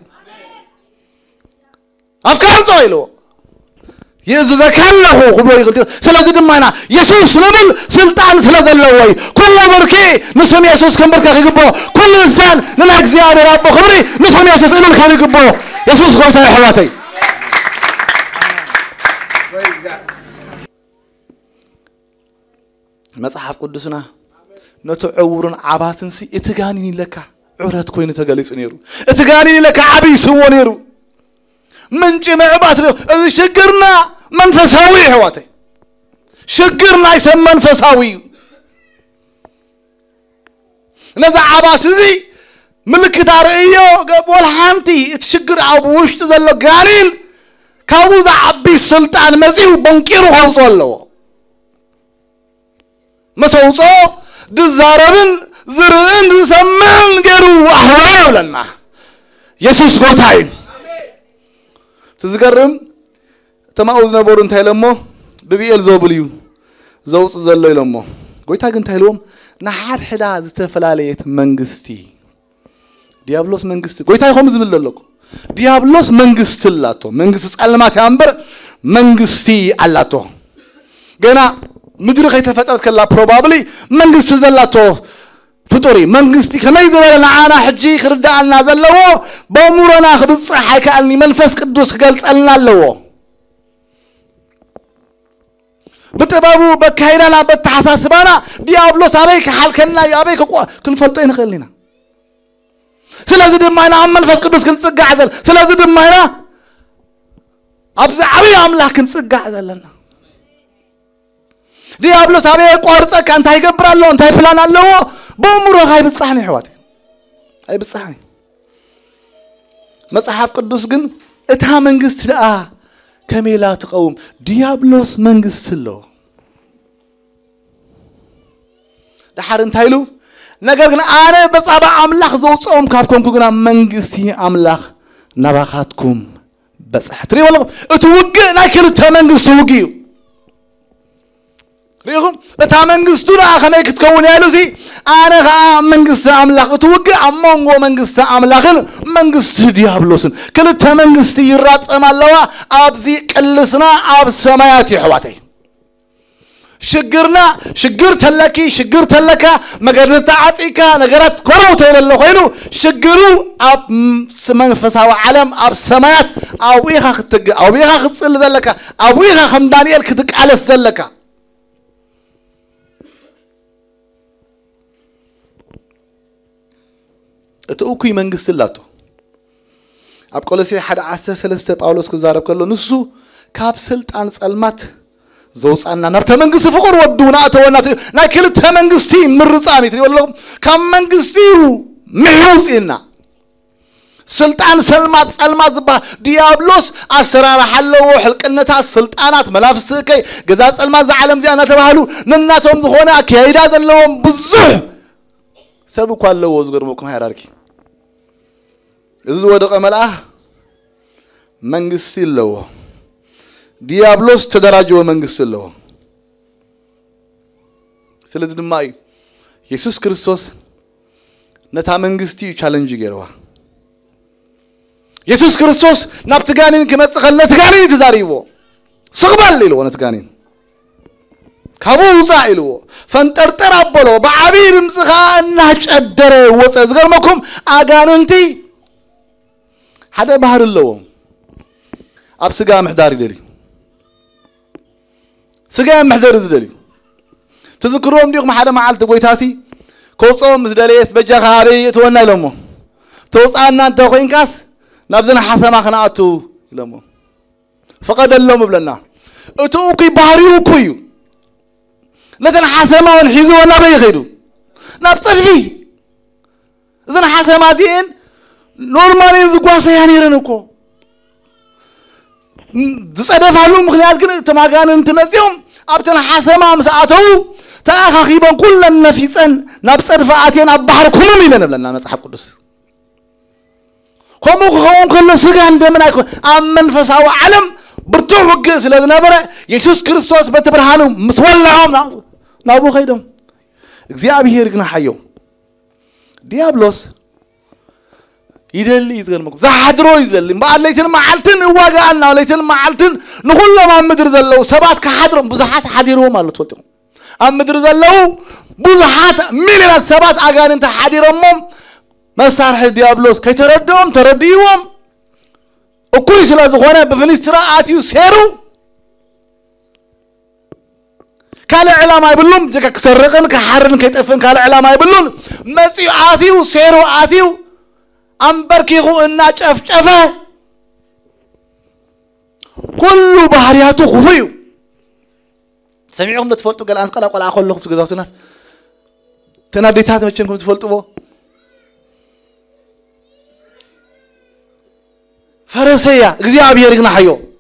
أفكار تويلو يسوع كله خبره يقول سلازي دمانا يسوع نبل سلطان سلازي اللوي كل بركي نسمي يسوع كم بركة يقبو كل إنسان نلاقي زيادة رب خبري نسمي يسوع إنه كان يقبو يسوع قوي ساي حواتي مصحف قدسنا نتعورن عباسنسي اتغاني لك عرات كوين تغليص نيرو اتغاني لك عبي سو نيرو من جمع عبات شجرنا منفساوي حواتي شجرنا يسمى منفساوي نزع عباس زي ملك تاريو قبول حامتي تشجر عبوش تزلو قالين كابوز عبي السلطان مزيو بنكيرو خوصو اللو مسوصو دزاربن زرقن سمن قرو أحوال لنا يسوس قوتاي تذكرم تماوز نبورن تايلمو ببيئل زوبليو زوص زلو يلمو قويتا قن تايلوم نحاد حدا زتفلاليت منغستي ديابلوس منغستي قويتا يخوم زبل لكو ديابلوس منغست اللاتو منغست علمات ينبر منغستي اللاتو قنا مدري خي تفترت كلا probably منغست زلاتو فطوري منغستي كما يدبر لعانا حجي خردالنا زلو بامورنا خبصح كأني منفس قدوس قلصلنا لو بتبابو بكايرنا بتحساسبانا ديابلوس ابيك حالكنا يابيك كن فلطين خلينا سلازي دماينا منفس قدوس كنصقع عدل سلازي دماينا ابزع ابي املاك كنصقع عدلنا ديابلوس ابيك قرصك انت يقبرالو انت يفلانالو بأمره هاي بتصحني حواتي هاي بتصحني مصحف قدوس جن اتها منجست لا كميلا تقوم ديابلوس منجست له ده حرن تايلو نقولنا أنا بس أبا أملاخ زوجهم كابكم كنا منجستي أملاخ نباخاتكم بس حتري والله اتوقع ناكل تمنجست وقيو ريهم بتامنجستونا خميك تكون يا لوسي أنا منجست أملاخ توقع أمانغو منجست أملاخن منجست ديابلوسن كل تامنجست يرات أمالوا أبزي كلسنا أب سماياتي حواتي شجرنا شجرت لكي شجرت لك مجرد تعطيك نجرت كروت إلى الله خيرو شجروا أب سمن فسوا علم أب سمايات أويها خطج أويها خصل ذلك أويها خم دانيال كتك على ذلك تأوكي منجست اللاتو أبقول سي حد عسى سلسة باولوس كزارب كله نسو كابسلت عن سلمات زوج أنا نرت منجست فقر ودونا أتونا ناكل تمنجستي مرزاني تري والله كم منجستيو محوس إنا سلطان سلمات با ديابلوس أسرار حلو حلق النتا السلطانات ملافس كي جزات سلمات عالم زي أنا تبهلو نناتهم زخونا كيدا اللهم بزه سبب كله وزغر ممكن هيراركي إذا ودق ملأه منجست له ديابلوس تدرجوا منجست له سلزد ماي يسوع كريستوس نتا منجستي challenge جروا يسوع كريستوس نبتغانين كما تخلنا تغانين تزاريبو سقبل ليلو نتغانين كابو زايلو فانترتر أبلو بعبير مسخا نهج الدري وسأزغر مكم أغانونتي هذا بحر اللوم أب سقا محداري دلي سقا محدار زدلي تذكرون ديوك ما حدا معالت قويتاسي كوصوم مزدليت بجاخاري يتوانا لمو توصانا انت خوين كاس نبزنا حسما خناعتو لمو فقد اللوم بلنا اتوكي بحريو كويو لكن حسما ونحيزو ولا بيخيدو نبصل فيه إذن حسما زين نورمالين زقواسة يعني رنكو تصدف علوم مخنيات كن تماغان انتمسيهم أبتنا حسما مساعته تأخيبا كل النفيسا نبصد فاتين أبحر كمم لنا بلنا مصحف قدس كمو كل سجان دمنا يكون أمن فساو علم برتوع وقس لذا نبرة يسوع كريستوس بتبرهانو مسولعهم نابو خيدم እግዚአብሔር ግን حيو ديابلوس يدل يزغلمكم زحدرو يزلم بالليتن معلتن واغالنا ليتن معلتن نخل ما مدر زلو سبات كحدرم بزحات حديرو مالت وتو ام مدر زلو بزحات مليون سبات اغاننت حديرمم مسارح ديابلوس كيتردوم ترديوم اكوي سلازخونه بفلسطين اتيو سيرو كان علامه يبلون دك كسرقن كحرن كيطفن كان علامه يبلون مسي اتيو سيرو اتيو أمبركيغو إننا جفجفة كل بحرياته خفيو سمعهم نتفلتوا قال أنت قال أخو لكم في قدرات الناس تناديتات مشينكم تفلتوا فرسية غزياب يرجنا حيو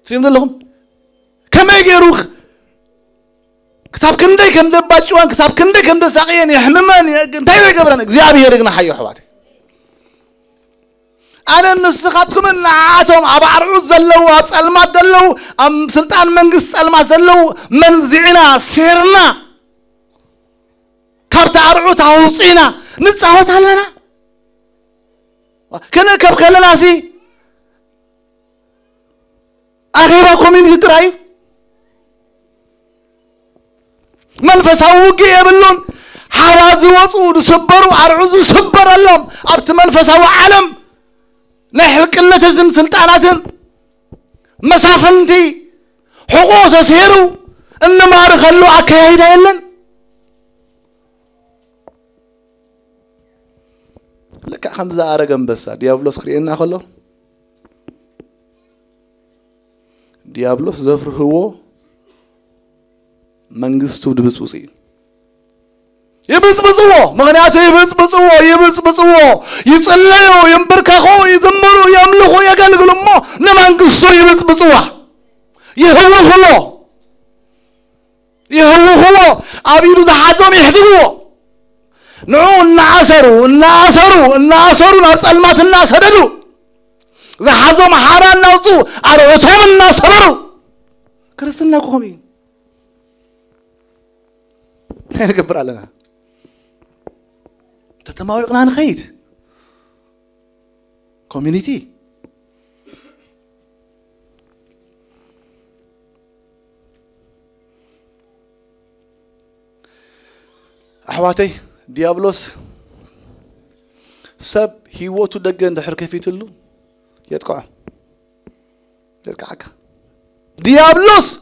سيمد لهم كم يجروخ كتاب كندي كم دباجوان كتاب كندي كم دساقين يحممان انتهي قبرنا እግዚአብሔር يرجنا حيو حواتي أنا نسخاتكم إن عاتهم عبارة زلوا أبسلمات زلوا أم سلطان منقص ألمات زلوا منزعنا سيرنا كارت عرعو تاوصينا نتصاوت هلنا كنا كب كلنا سي أخيرا كومينيتي تراي منفساو يبلون حرازي وصود سبروا عرعزو سبر اللهم أبت منفساو علم نحلق النتزن سلطاناتن مسافنتي حقوق سيرو إنما رخلو أكايدا يلن لك خمسة أرقم بس ديابلوس خرينا خلو ديابلوس زفر هو منغستو دبسوسي يبزبزوه مغنياته يبزبزوه يصليو ينبركخو يزمرو يملخو يغلغلمو نمانغسو يبزبزوه يهوهو ابيدو زحاتهم يحدثوا نعو الناصروا نصلمات الناس هدلوا زحاتهم حاران نوصو ارعوتهم الناس صبروا كريستنا كومي نقبر علينا تتماويقنا نخيت كوميونيتي أحواتي ديابلوس سب هيوتو دقن دحر كيفيت له يتقعك ديابلوس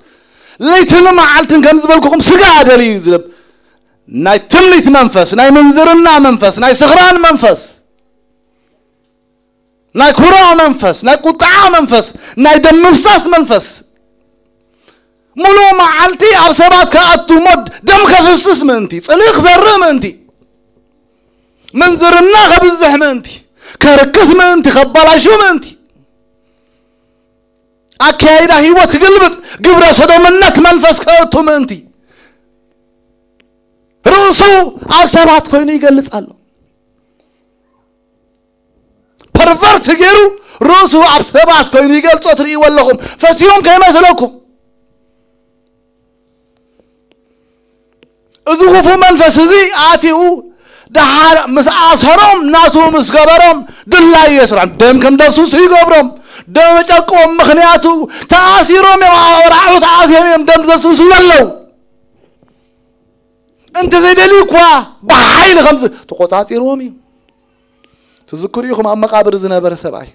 ليتنا معلتن كم زبالكم سقاد لي يزلب ناي تمليت منفس ناي منزرنا منفس ناي سخران منفس ناي كراع منفس ناي قطع منفس ناي دم مفساس منفس ملو معلتي عبسبات كأتو مد دم خفصص منتي صليخ ذر منتي منزرنا خبزح منتي كركس منتي خبالاشو منتي أكيدا هيوت قلبت قبر صدو منك منفس كأتو منتي رؤسو عبسبات كويني قلت قالو برفرت غيرو رؤسو عبسبات كويني قلت وتري ولهم فتيهم كما سلوكم أزوفو منفس زي آتيو دحار مسعصرهم ناتو مسقبرهم دلا يسرع دم كم دسوس يقبرهم دم جاكم مخنياتو تأثيرهم ورعو تأثيرهم دم دسوس يلو انت زي دليكوا بحيل خمسة تقو تأثيرهم تذكريكم عن مقابر زنابر سبعي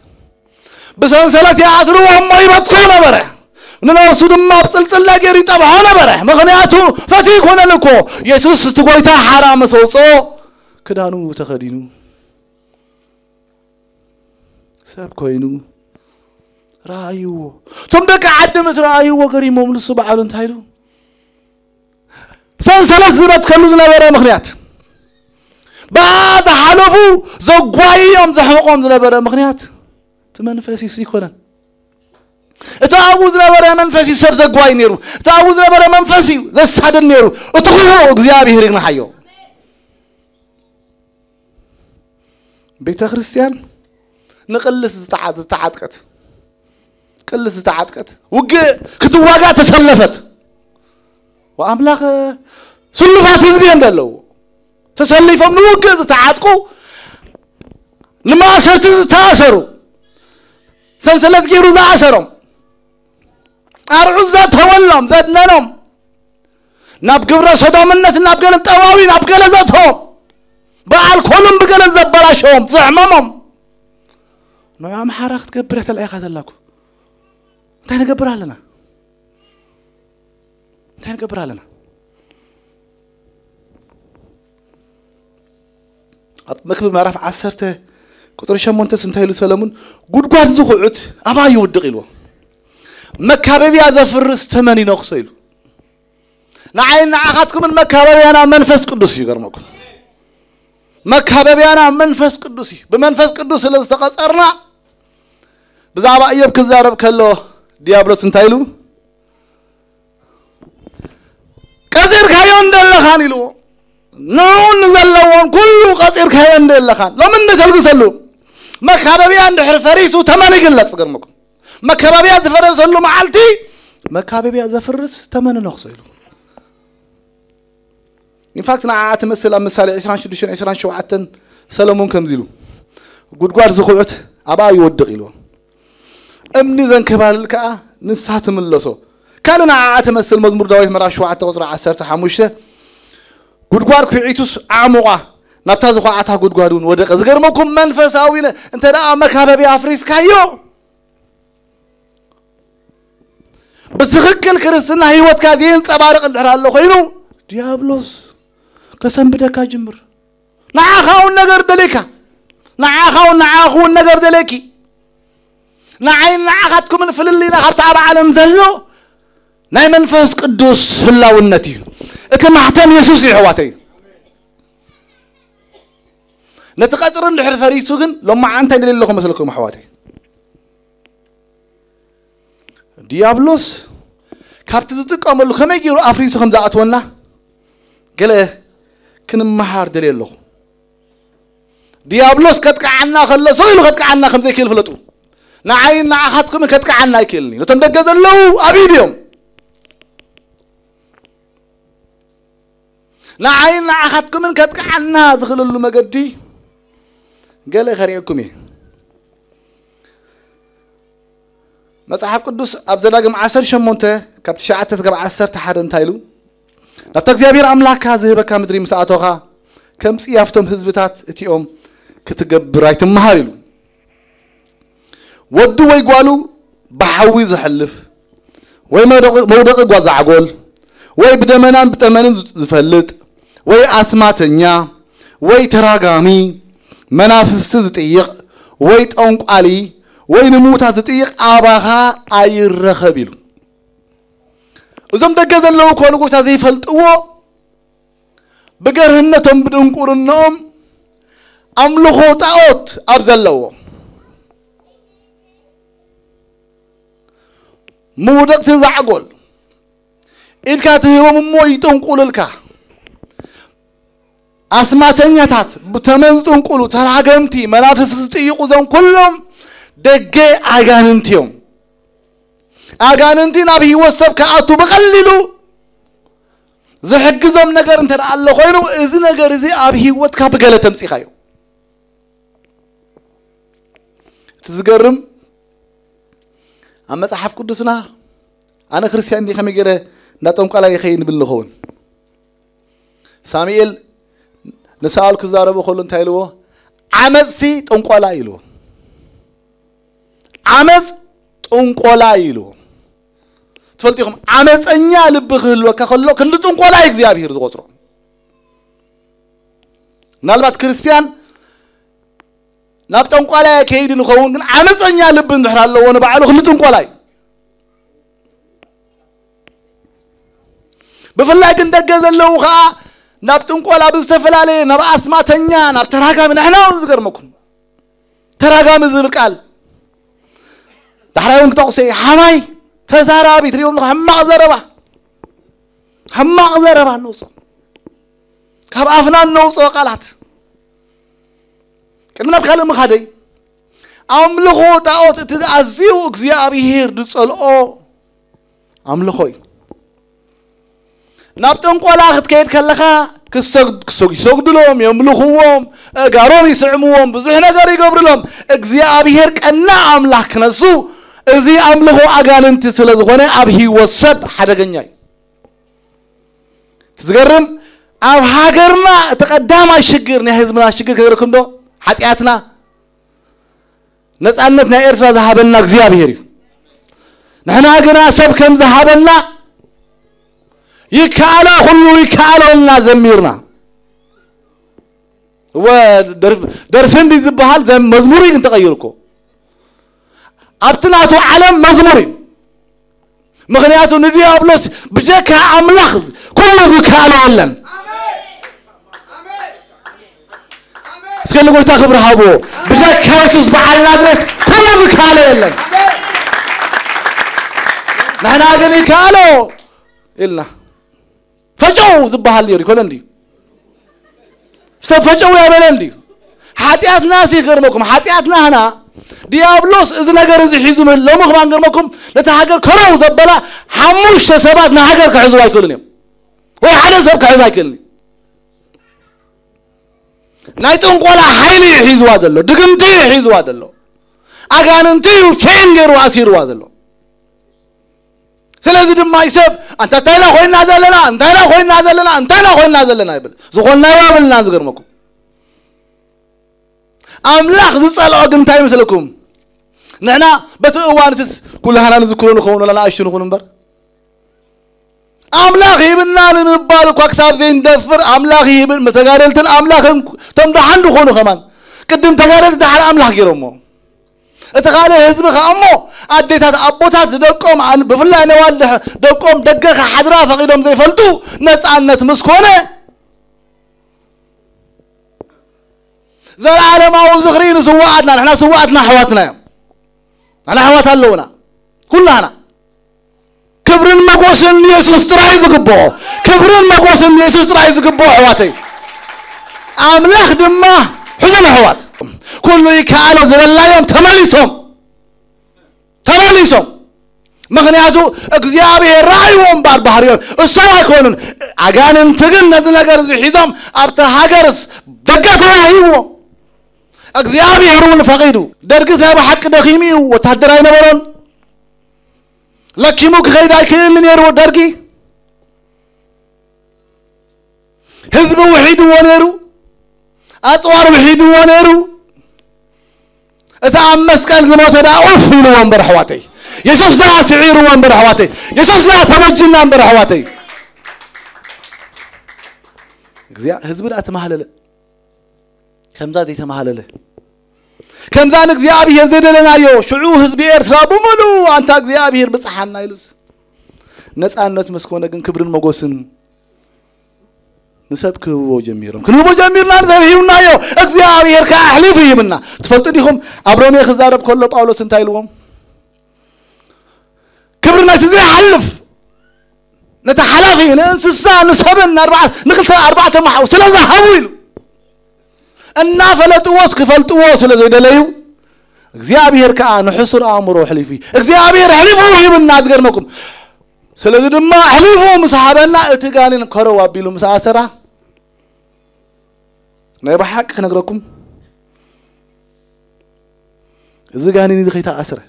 بسنسلات يعصروهم ما يبطخوا نبره نناوسو دما بصلصل لاغيري طبعا نبره مخنياتو فتيك هنا لكو يسوس تقويتا حرام سوصو كدانو تخدينو سب كوينو رايو ثم دك عدمت رايو وقريمهم للصبعالو انتايلو سنسلات زبط كلو زنابره مخنيات بعد حلفوا زقوايهم زحمقهم زنبرة مخنيات تمنفسي سيكونا اتعوز نبرة منفسي سب زقواي نيرو اتعوز نبرة منفسي ذا السعد نيرو اتقوه اغزيابي هرقنا حيو بيت خريستيان نقلس تعادكت قلس تعادكت وقع كتواقع تسلفت وأملاك سلفات يزدين دلو تسلفهم نوقع تعادكو لما أسرت تأسروا سلسلة كيرو ذا أسرهم أرعوز ذات هولهم ذات نلهم نابقى برسة دومنة نابقى للتواوي نابقى لذاتهم بعال كلهم بقى للزبراشهم زحممهم نعم حرقت قبرت الأيقات لكم تاني قبرها لنا تاني قبرها لنا مكبب ما رفع عسرته كتر شمونته سنتهيلو سلامون قد زخوعت أبا يودق إلوه مكاببي هذا فرس تماني نقصيلو نعين نعاقاتكم من مكاببي أنا منفس قدسي قرمكم مكاببي أنا منفس قدسي بمنفس قدس اللي استقصرنا بزعبا أيب كزارب كله ديابلوس انتايلو قصير خيون دلخان إلو نعون نزلوان كله قصير خيون دلخان لو من نتلقو سلو مكاببي عند حرفريسو تماني قلت سقرمكم مكاببي عند فرس اللو معالتي مكاببي عند فرس تماني نقصيلو In fact نعات مثلا مثال 20 شوعتن سلمون كمزيلو قد زخوعت أبا يودق إلو أمني ذن كبالك نسحت من اللصو كان نعات مثل مزمور داويت مرا شوعت وزرع عسرت حموشة قد كعيتوس عمقة نبتاز خواعتها قد ودق ذكرمكم منفساوين انت لا مكاببي أفريس كايو بتخكل كرسنا هيوت كاذين تبارك الحرال الله خينو ديابلوس كسم بدك جمر نعاخون نجر دليكا نعاخون نجر دليكي نعين نعاختكم من فللي نخبت على عالم زلو ناي منفس قدوس الله والنتي كما حتم يسوع حواتي نتقطرن دحر فريسو جن لما انت دليل لكم مثلكم حواتي ديابلوس كابت تتقاملو كما يجيرو افريسو خم زاتونا قال كن محار دليل له ديابلوس كتقعنا خلصو يلو كتقعنا خمسة كيل فلطو نعين نعاختكم كتقعنا يكلني لو تندقز له ابيديوم نعين نعاختكم كتقعنا زخللو مقدي قال خريكم مصحف قدوس ابزلاقم 10 شمونته كبت شعته تقب 10 تحد انتايلو نبتك زيابير أملاك هذا بكا مدري مساعتوها كم سيافتم حزبتات اتيوم كتقبر رايتم مهاريلو ودو ويقوالو بحوي زحلف وي مودق قواز عقول وي بدمنان بتمنن زفلت وي أسماتنيا وي تراغامي منافس زتيق وي تونقالي وي نموتا زتيق آباها أي رخبيلو وزم دقز اللو كونو قوتا زي فلتقو بقرهنتهم بدون قرنهم أملخو تاوت أبزلو مودك تزعقول إلكا تهيرو ممويتون قوللكا أسماتنياتات بتمنزتون قولو تراغمتي منافس ستيقو زم كلهم دقي آغاننتيهم أجاننتي نبي وصف كأتو بقللو زحق زم نجار انت الله خيرو إذا نجار إذا أبي وات كابجلة تمسيخايو تذكرم أما صحف قدسنا أنا خريستيان دي خمي جرا نتوم قلا يخين باللخون ساميل نسأل كزارة بخلون تايلو عمز سي توم قلا يلو عمز توم قلا يلو تفلتيهم عمز أنيا لبخل وكخلو كندتون قلا يجزيابي هرز غصرو نالبات كريستيان نابتون قلا يكيد نخون عمز أنيا لبن دحر الله وانا بعلو كندتون قلا بفلا كنت جزل له خا نابتن قولا بستفلالي ناب أسماتنيا ناب تراغام نحنا وزقرمكم تراغام زبقال دحراون كتوقسي حماي تزارابي تريون لك حماق زربا نوصو كاب أفنان نوصو قالات كلمنا بخالق مخادي أملخو تاوت تتعزيو اكزيابي هير دسألقو أملخوي نابتن قولا أخذ كيد كاللخا كسوق يسوقدلهم يملخوهم قارون يسعموهم بزحنا قاري قبرلهم اكزيابي هير كأنا أملخ نسو ازي أملخو أغانن تسلزغوني أبهي وصب حدا قنياي تزقرم أو هاجرنا تقدام الشجرنا هزمنا الشجر كذلكم دو حتياتنا نسألنا إرسال ذهبنا زيابيري نحن هاجرنا سب كم ذهبنا يكالا كله يكالا لنا زميرنا ودرسن دي زبحال زي مزموري انت غيركو أبتناتو علم مزموري مغنياتو ندي أبلس بجاك عملخ كل ذكاله لن سكلي قلت أخبر هابو بجاك يسوس بعل نادرت كل ذكاله لن نحن أغني كالو إلا فجو ذبها اللي يقول عندي فجو يا بلندي حاتيات ناسي غيركم حاتياتنا هنا ديابلوس إذا نجار إذا حزم لو مخبان غيركم لتهاجر كرو زبلا حموش سبات نهاجر كعزوا يكلني وحدا سب كعزوا يكلني نايتون قولا حيلي حزوا دلو دقمتي حزوا دلو أجاننتي وشينجر وأسير وادلو سلازي دم ما يسب أنت تايلا خوين نازلنا أنت تايلا خوين نازلنا أنت تايلا خوين نازلنا يبل زخون يابل ناز غيركم أملاخ زصالو أجنتاي مثلكم نحنا بتوانتس كلها نذكرون خون ولا نعيشون خون نبر أملاخ يبنا لنبالك وكساب زين دفر أملاخ يبن متجارلتن أملاخ تم دحندو خون كمان قدم تجارلت دحر أملاخ يرمو اتقال حزبك أمو أديتات أبوتات دقوم عن بفلا نوال دقوم دقق حضرا فقيدهم زي فلتو ناس عنت مسكونة زي العالم أو زغرين سواتنا نحنا سواتنا حواتنا على حوات اللونا كلنا كبرن مقوسن يسوس ترايز قبو كبرن مقوسن يسوس ترايز قبو حواتي أملاخ دمه حزن حوات كله يكالو زبلا يوم تماليسهم مغنياتو اكزيابي رايوم بار بحريون السوا يكونون اغانن تغن نذ ነገር ዝሒዞም ኣብታ ሃገርስ ደጋት رايوم اكزيابي يرون فقيدو درغس ናይ بحق دخيمي وتحدر አይነበሮን لكيمو كخيد አይክልን يرو درغي حزب وحيد ونيرو أصوار وحيد ونيرو إذا عم مسكال زمان صدا أوف من وانبر حواتي يسوس لا سعير وانبر حواتي يسوس لا تمجنا وانبر حواتي حزب لا تمهلله كم زاد يتمهلله كم زاد إخزيابي يزيد لنا يو شعو حزب إرسال بملو أنت إخزيابي بصحنا يلوس نسأل نتمسكونا جن كبرن مقوسن نسب كبو جميرهم كبو جميرنا نذهبنا يو إخزيابي يركع حليفه منا تفضليهم أبروني خزارب كله باولوس انتايلوهم كبرنا تزي حلف نتحلفي نسسا نسبنا أربعة محاو سلازا هاويل النا فلتوس كفلتوس لزي دليو إخزيابي يركع نحصر أمره حليفي إخزيابي يحلفه منا أذكرناكم سلازي دما حليفه مصحابنا اتقانين كروا بيلو مساسرة نايبا حق نقرأكم إذا قانين إذا خيتا أسرة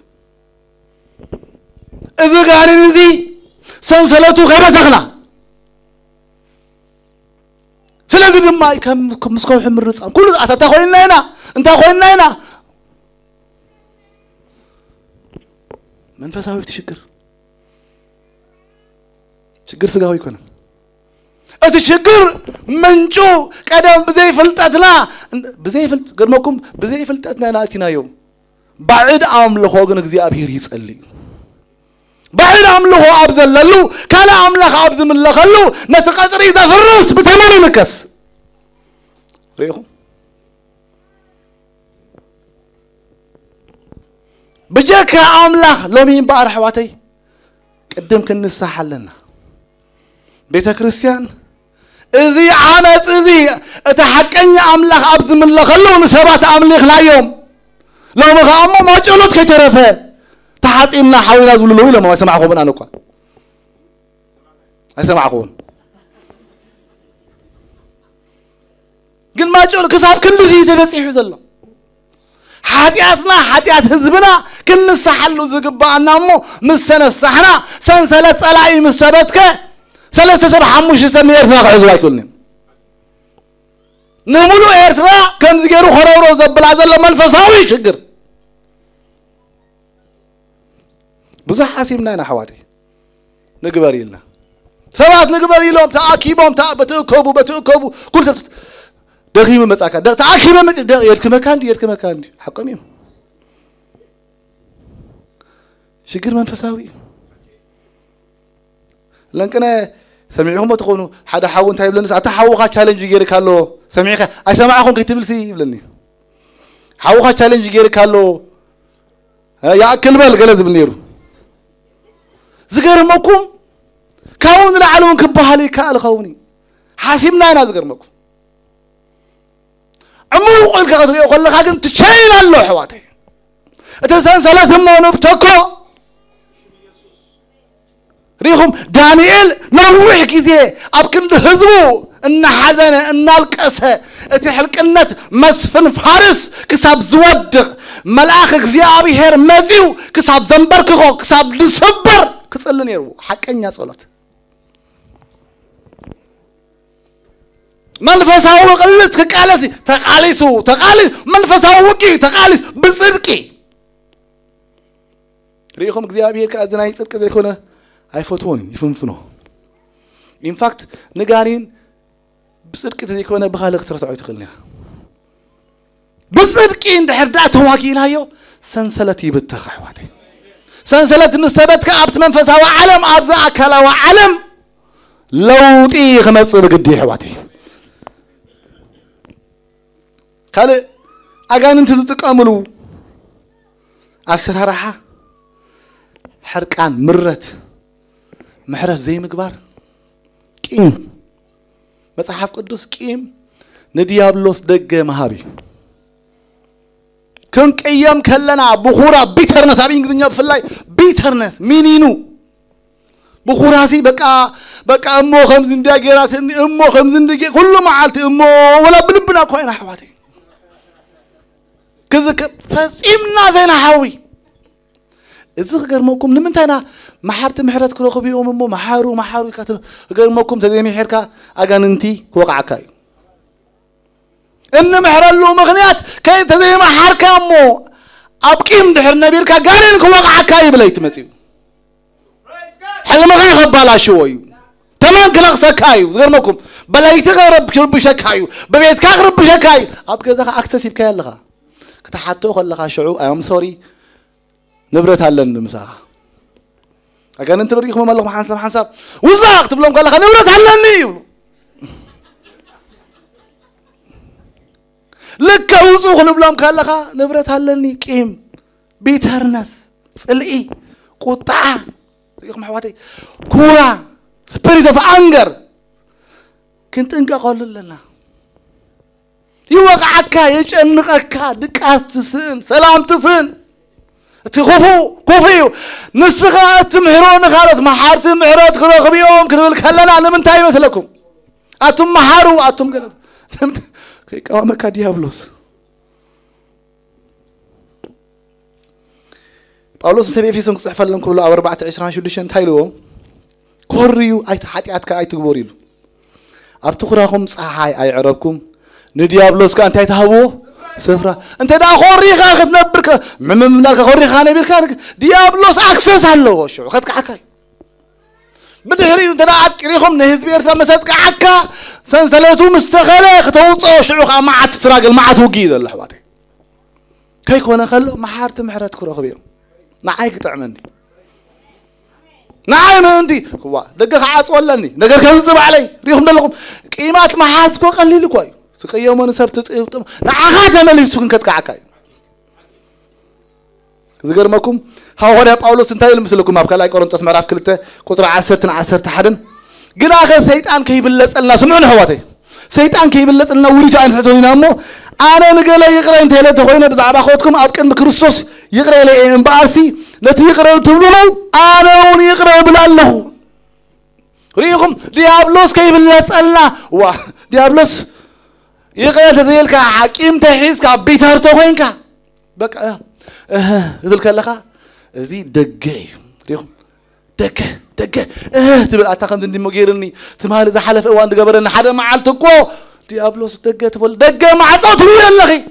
إذا قانين إذا سنسلتو خيبا تغنى سلازي دما كم مسكو حمر رزقام كل أتا خوينا هنا انت خوينا هنا منفساوي تشكر شجر سجاوي كنا أتشجر منجو كلام بزي فلتاتنا بزي فلت قرمكم بزي فلتاتنا ناتنا يوم بعد عام لخوجن إخزيابي يسألي بعيد أمله أبزل للو كلا أملخ أبز من لخلو نتقصر إذا فرس بتمام مكس ريهم بجاك أملخ لو مين بارح واتي قدم كنسا حلنا بيت كريستيان إذي عامس إذي أتحكني أملخ أبز من لخلو نسبات أملخ لا يوم لو مغامو ما جلوت كترفه تحت إمنا حاولنا زولو إلا ما يسمعكم أنا نقول يسمعكم قل ما جلو كساب كل شيء تنسيح زلو حاتياتنا حاتيات حزبنا كل نسحلو زقبانا مو مسنا السحنا سنسلت ألاعي مستبتك ثلاثة بحموش سمير ساق عزوا يكلني نمولو إيرسرا كم زجرو خرورو زبل عزل لما الفصاوي شجر بزح حاسبنا أنا حواتي نقبري لنا سبات نقبري لهم تأكيبهم بتأكبوا كل سبت دقيمة متأكد تأكيبة مت يرك مكان دي حكميهم شجر منفساوي لأنكنا سمعهم تقولوا حدا حاول تايب لنا ساعة حاوخا تشالنج يجير كالو سمعك أسمعكم كتبل سي بلني حاوخا تشالنج يجير كالو يا كلمة الجلد بنيرو زجر ماكم كون العلون كبهالي كال خوني حاسبنا أنا زجر ماكم عمو الكاتري يقول لك أنت تشيل الله حواتي أتسان ثلاثة ما نبتكو ريهم دانيال نروح كذي أبكن هذبو إن حزن إن الكسه تحلك النت مسفن فارس كسب زودق ملاك زيابي هير مزيو كسب زنبركو كسب دسبر كسلني يرو حكني صلت منفسه قلت كقالتي تقاليس منفسه وقي تقاليس بصدقي ريهم زيابي هير كأذناي صدق زي كونه أي فوتوني يفنفنو in fact نجارين بصدق تذكرنا بخالق ترى تعيط خلنا بصدق إن حردات واقين هايو سنسلتي بالتخواتي سنسلت نستبدك أبت منفسها وعلم أبزا أكلا وعلم لو تيغ مصر قدي حواتي قال أجان أنت تتقاملو أفسرها راحة حركان مرت محرز زي مقبار كيم مصحف قدوس كيم نديابلوس دق مهابي كن قيام كلنا بخورا بيترنس ابي انغليزኛ بفلاي بيترنس مينينو بخوراسي بقى امو خمس انداغيرات امو خمس انداغي كل معالت امو ولا بلبنا كوينا حواتي كذا فصيمنا زينا حاوي إذا غيرمكم لمنتنا محارت محرت كل خبيهم مو محارو كاتل غيرمكم تزيمي حركة أجاننتي وقعكاي إن محرلو مغنيات كي تزيم حركة مو أبكيم دحر نبيرك قارنك وقعكاي بليت مسيو حل ما غير خبالا شوي تمام قلق سكايو غيرمكم بلايت غيرب شرب شكايو ببيت كغرب شكاي أبكي ذاك أكسسيب كاي لغا كتحطو خلقا شعو أيام سوري نبرت هلن مساحة أكان أنت بريخ ما الله حنسب وزاق تبلون قال لك نبرت هلني لك وزوق نبلون قال لك نبرت هلني كيم بيترنس فلقي قطع بريخ محواتي كورا spirit of anger كنت انك قول لنا يوقعك يجنقك دقاس تسن سلام تسن كوفيو نسخات محرون خالص محارت محرات كرو خبيهم كتبل كلنا انا من تاي مثلكم اتم محارو اتم قلب كي قوامك ديابلوس باولوس سبي في سنك صحف لهم كله 14 شدشن تايلوم كوريو اي حاتياتك اي تغبوريلو ابتخراهم صحاي اي عربكم نديابلوس كان تاي تهبو سفرة أنت دا خوريخا خد نبرك ممنالك خوريخا نبرك ديابلوس أكسس هلو شو خدك حكاي بدهري أنت دا أتكريهم نهز بيرسا مسدك حكا سنسلتو مستغلة توصو شعوخا ما عاد تسراقل ما عاد وقيد اللحواتي كيك وانا خلو محارت محرت كرو خبيهم نعايك تعملني نعم أنتي هو دقة عاص ولا ني نقدر كم زب علي ريهم دلهم قيمات ما حاسكوا قليل كوي سقيا من سبت نعهذا ملي سكن كتكعكاي زغرمكم هاوريا باولوس انتي لمسلكم ابكالاي قرنطس مراف كلته قطر 10 حدن غنا خ سيطان كيبلصلنا سمعنا هواتي سيطان كيبلصلنا وريج عين سحتونينا مو انا نقله يقرا انت له تخوينا بزعبا خوتكم ابقن بكريستوس يقرا لي امبارسي نتي يقرا تبلو انا ون يقرا بلالله ريكم ديابلوس كيبلصلنا وا ديابلوس يقرا تزيلك حكيم تحيسك بيتر تخوينكا بقى ذلك لك زي دقي ريكم دقه تبل اتاخم زندي مغيرني تمال اذا حلف اوان دغبرنا حدا معالتكو ديابلوس دقه تبل دقه مع صوت يلخي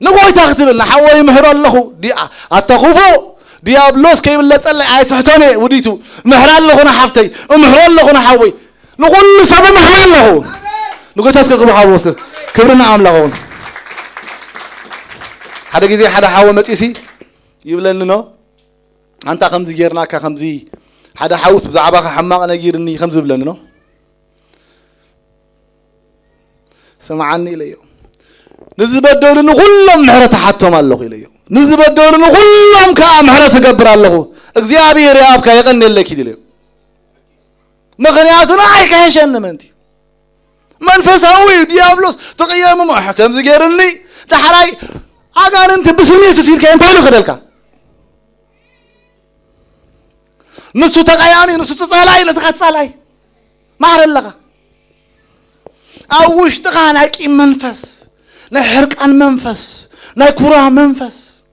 نقول تاخذبلنا حوي محر الله دي اتخوفو ديابلوس كيبلصل اي صحتوني وديتو محر الله هنا حفتي محر الله هنا حوي نقول سبب محر الله نقول تاسكو حوس كبرنا عملهم هذا جزء حدا حاول متيسي يبلننا أنت خمسة جيرنا كخمسة هذا حوس بزعبك حماق أنا جيرني خمسة بلننا سمعني ليه نزب الدور نقولهم محرة حتى ما الله ليه نزب الدور نقولهم كمحرة تجبر الله أجزاء رياب كيغني لك كده مغنياتنا عايك هشان منتي منفساوي ديابلوس تقيم ما حكم زجيرني تحراي أنا أنت بسمي سير كأنت هلو خدلك نسوا تقيامي نسوا تصالحي نتخد صالحي ما عرلقة أوش تقانك إم منفس نحرق عن منفس نكورا منفس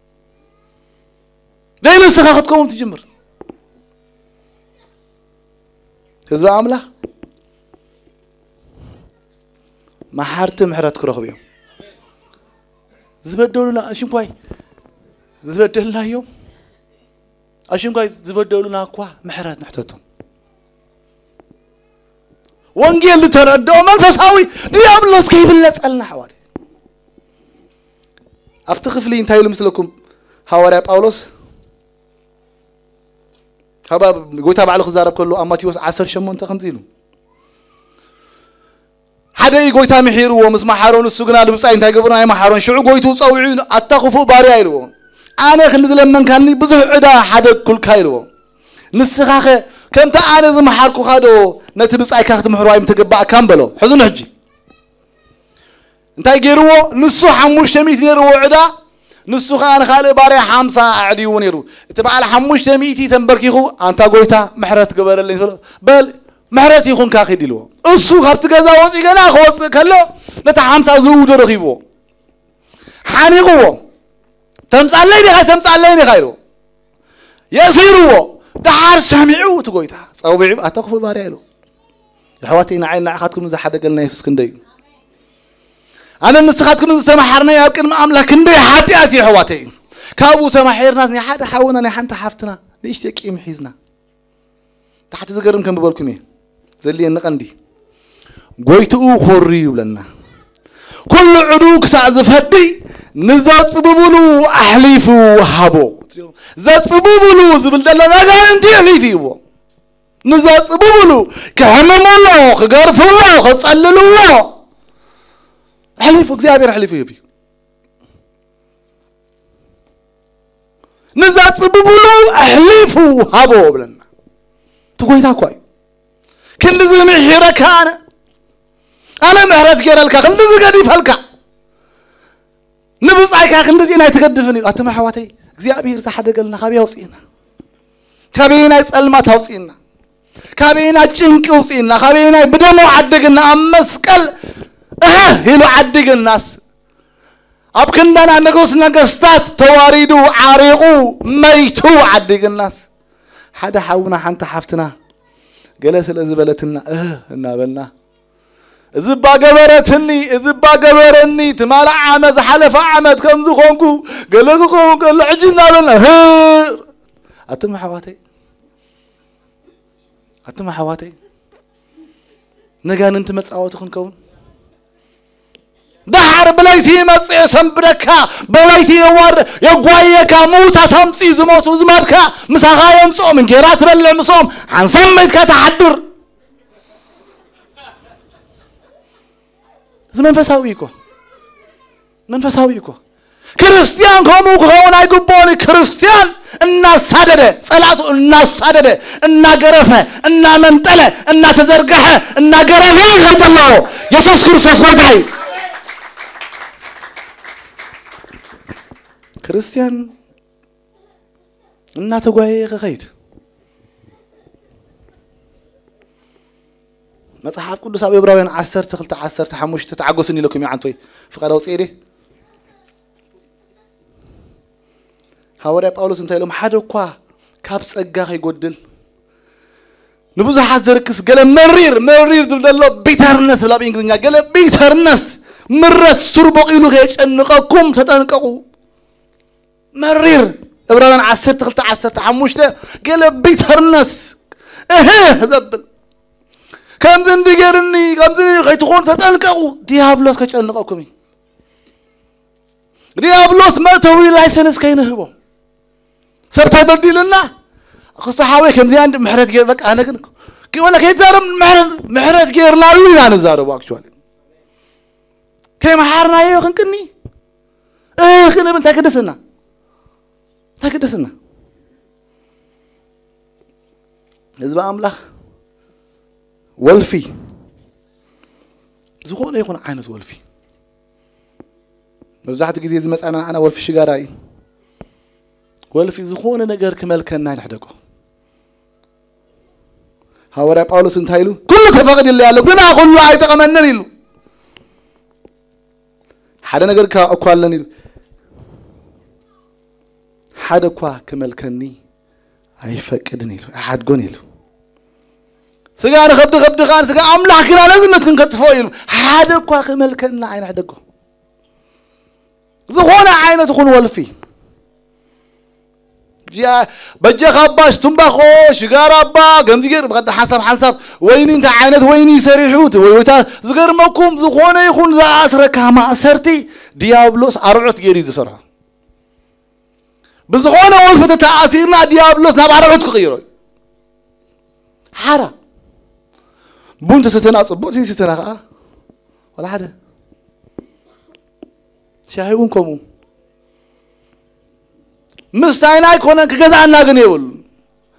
دين السخاختكم تجمر هذا عمله ما حرتم حرات كره بيوم زبدلونا أشيم كوي زبدلنا يوم أشيم كوي زبدلونا كوا محرات نحتتهم وانجيل تردو من فساوي ديابلوس كيف اللي سألنا حوالي أفتخف لي انتهي مثلكم هواري باولوس هبا قويتها بعلى خزارب كله أماتيوس 10 شمون تخمزينه حدا يقويتها محيرو ومسمع حارون السجنا لبصاين تاجبنا يا محارون شو قويتو صوعين أتقفوا باري أيلو أنا خلنا لما كان لي بزح عدا حدا كل كايلو نسخاخه كم تعاني ذم حركو خادو نتبص أي كاخت محروي متجبع كامبلو حزن حجي انت يجرو نسو حموش تميت يرو عدا نسو خان خالي باري حمسة عدي ونيرو تبع على حموش تميتي تنبركيخو أنت قويتها محرت قبر اللي بل محرت يخون كاخي دلو السوق هبت جزا وصي جنا خوص كله نتحمس زود رغيبو حانيقو تمساليني خيرو يسيرو دحار سامعو تقويتها صوبعي أتقف باريلو يحواتينا عين عقدكم إذا حدا قلنا يسوس كندي أنا نسخاتكم إذا سمحرنا يمكن ما أملا كندي حاتي حواتي كابو تمحيرنا حدا حاولنا نحن تحفتنا ليش تكيم محيزنا تحت زقرم كم بقولكم إيه زلي النقندي قويتو خوري ولنا كل عروق سعد فدي نزات ببلو أحليفو وهابو زات ببلو زبل دلنا قال انتي أحليفيو نزات ببلو كهمم الله خقرف الله خصلل الله أحليفو كزيابير أحليفيو بي نزات ببلو أحليفو وهابو بلنا تقويتها كوي كل زي محيرك أنا محرت غير الكا خل زي قدي فالكا نبص عيكا خل زي ناي تقدفني أتما حواتي እግዚአብሔር ዘሐደገልና ካቢያ ውጽኢና ካቢና ጸልማት አውጽኢና ካቢና ጭንቅ ውጽኢና ካቢና በደሞ አደግና አመስቀል ሄሎ አደግናስ አብከንዳና ነገስ ነገስታት ተዋሪዱ ዓሪቁ መይቱ አደግናስ حدا حاونا حنت حفتنا جلس الزبالتنا نابلنا زبا جبرتني زبا جبرني تمال عمد حلف عمد كم زخونكو قالكم قال عجزنا بنا أتم حواتي نجان أنت مسأوتكم كون دحر بلاي بويتي مسي سنبركا بويتي يوار يقوايكا موتا تمسي زموت زمركا مساغا يمصوم من جيرات بلع مصوم عن سميتك تحدر منفساويكو كريستيان كومو كونا يقبوني كريستيان الناس سادده صلاتو الناس سادده النا غرفه النا منطله النا تزرغه النا غرفه خدلو يسوع كريستوس ورغاي كريستيان النا تغواي خيت مصحف قدس ابي عبراويان 10 تخلت 10 5 تعغسني لكم يعنتوي فقداو صيدي حواري باولوس انت لهم حدا كوا كاب صغا يغدل نبوزح زركس قال مرير دلدلو بيترنس لا بانجليزኛ قال بيترنس مرس سربقينو يچنقكم تطنققوا مرير عبراويان 10 تخلت 10 5 قال بيترنس ذبل كم زندقرني كم زندقرني تكون تطنققوا ديابلوس كچنقكم ديابلوس ما توي لايسنس كاينهبو سبت بديلنا اخص حاوي كم زي عند محرت غير بقى انا كن كي ولا كيزارم محرت غير لا لا نزارو اكشوالي كي محارنا يو كنكني كنا من تاكدسنا حزب املاح ولفي زخونه يكون عينت ولفي مزحت غزي زمصانا انا ولفي شغاراي ولفي زخونه ነገር ከመልከና ይልحدقو حواري باولوس انتايلو كل تفقد اللي ያለው ግን አሁን አይተቀመነን ይሉ ሓደ ነገር ካኳለን ይሉ ሓደ ኳ ከመልከኒ አይፈቅድን ይሉ አሐድጎን ይሉ ስጋር خبد خان ስጋ አምላክ ግን አለዝነትን ከጥፎ ይሉ ሓደ ኳ ከመልከና አይናደጎ زخونه عينه تكون ولفي جا بجخ اباش تنبخو شغارابا غمزير بقد حسب وين انت عينه وين يسريحوت ويتا زغرمكم زخونه يكون زاسركا ما اسرتي ديابلوس ارعت غير يزسرها بزخونه ولفت تاثيرنا ديابلوس ناب ارعت كغيرو حرا بونت ستناصبوتي ستناخا ولا حدا شايونكم مستعينا يكون كجزعنا غنيول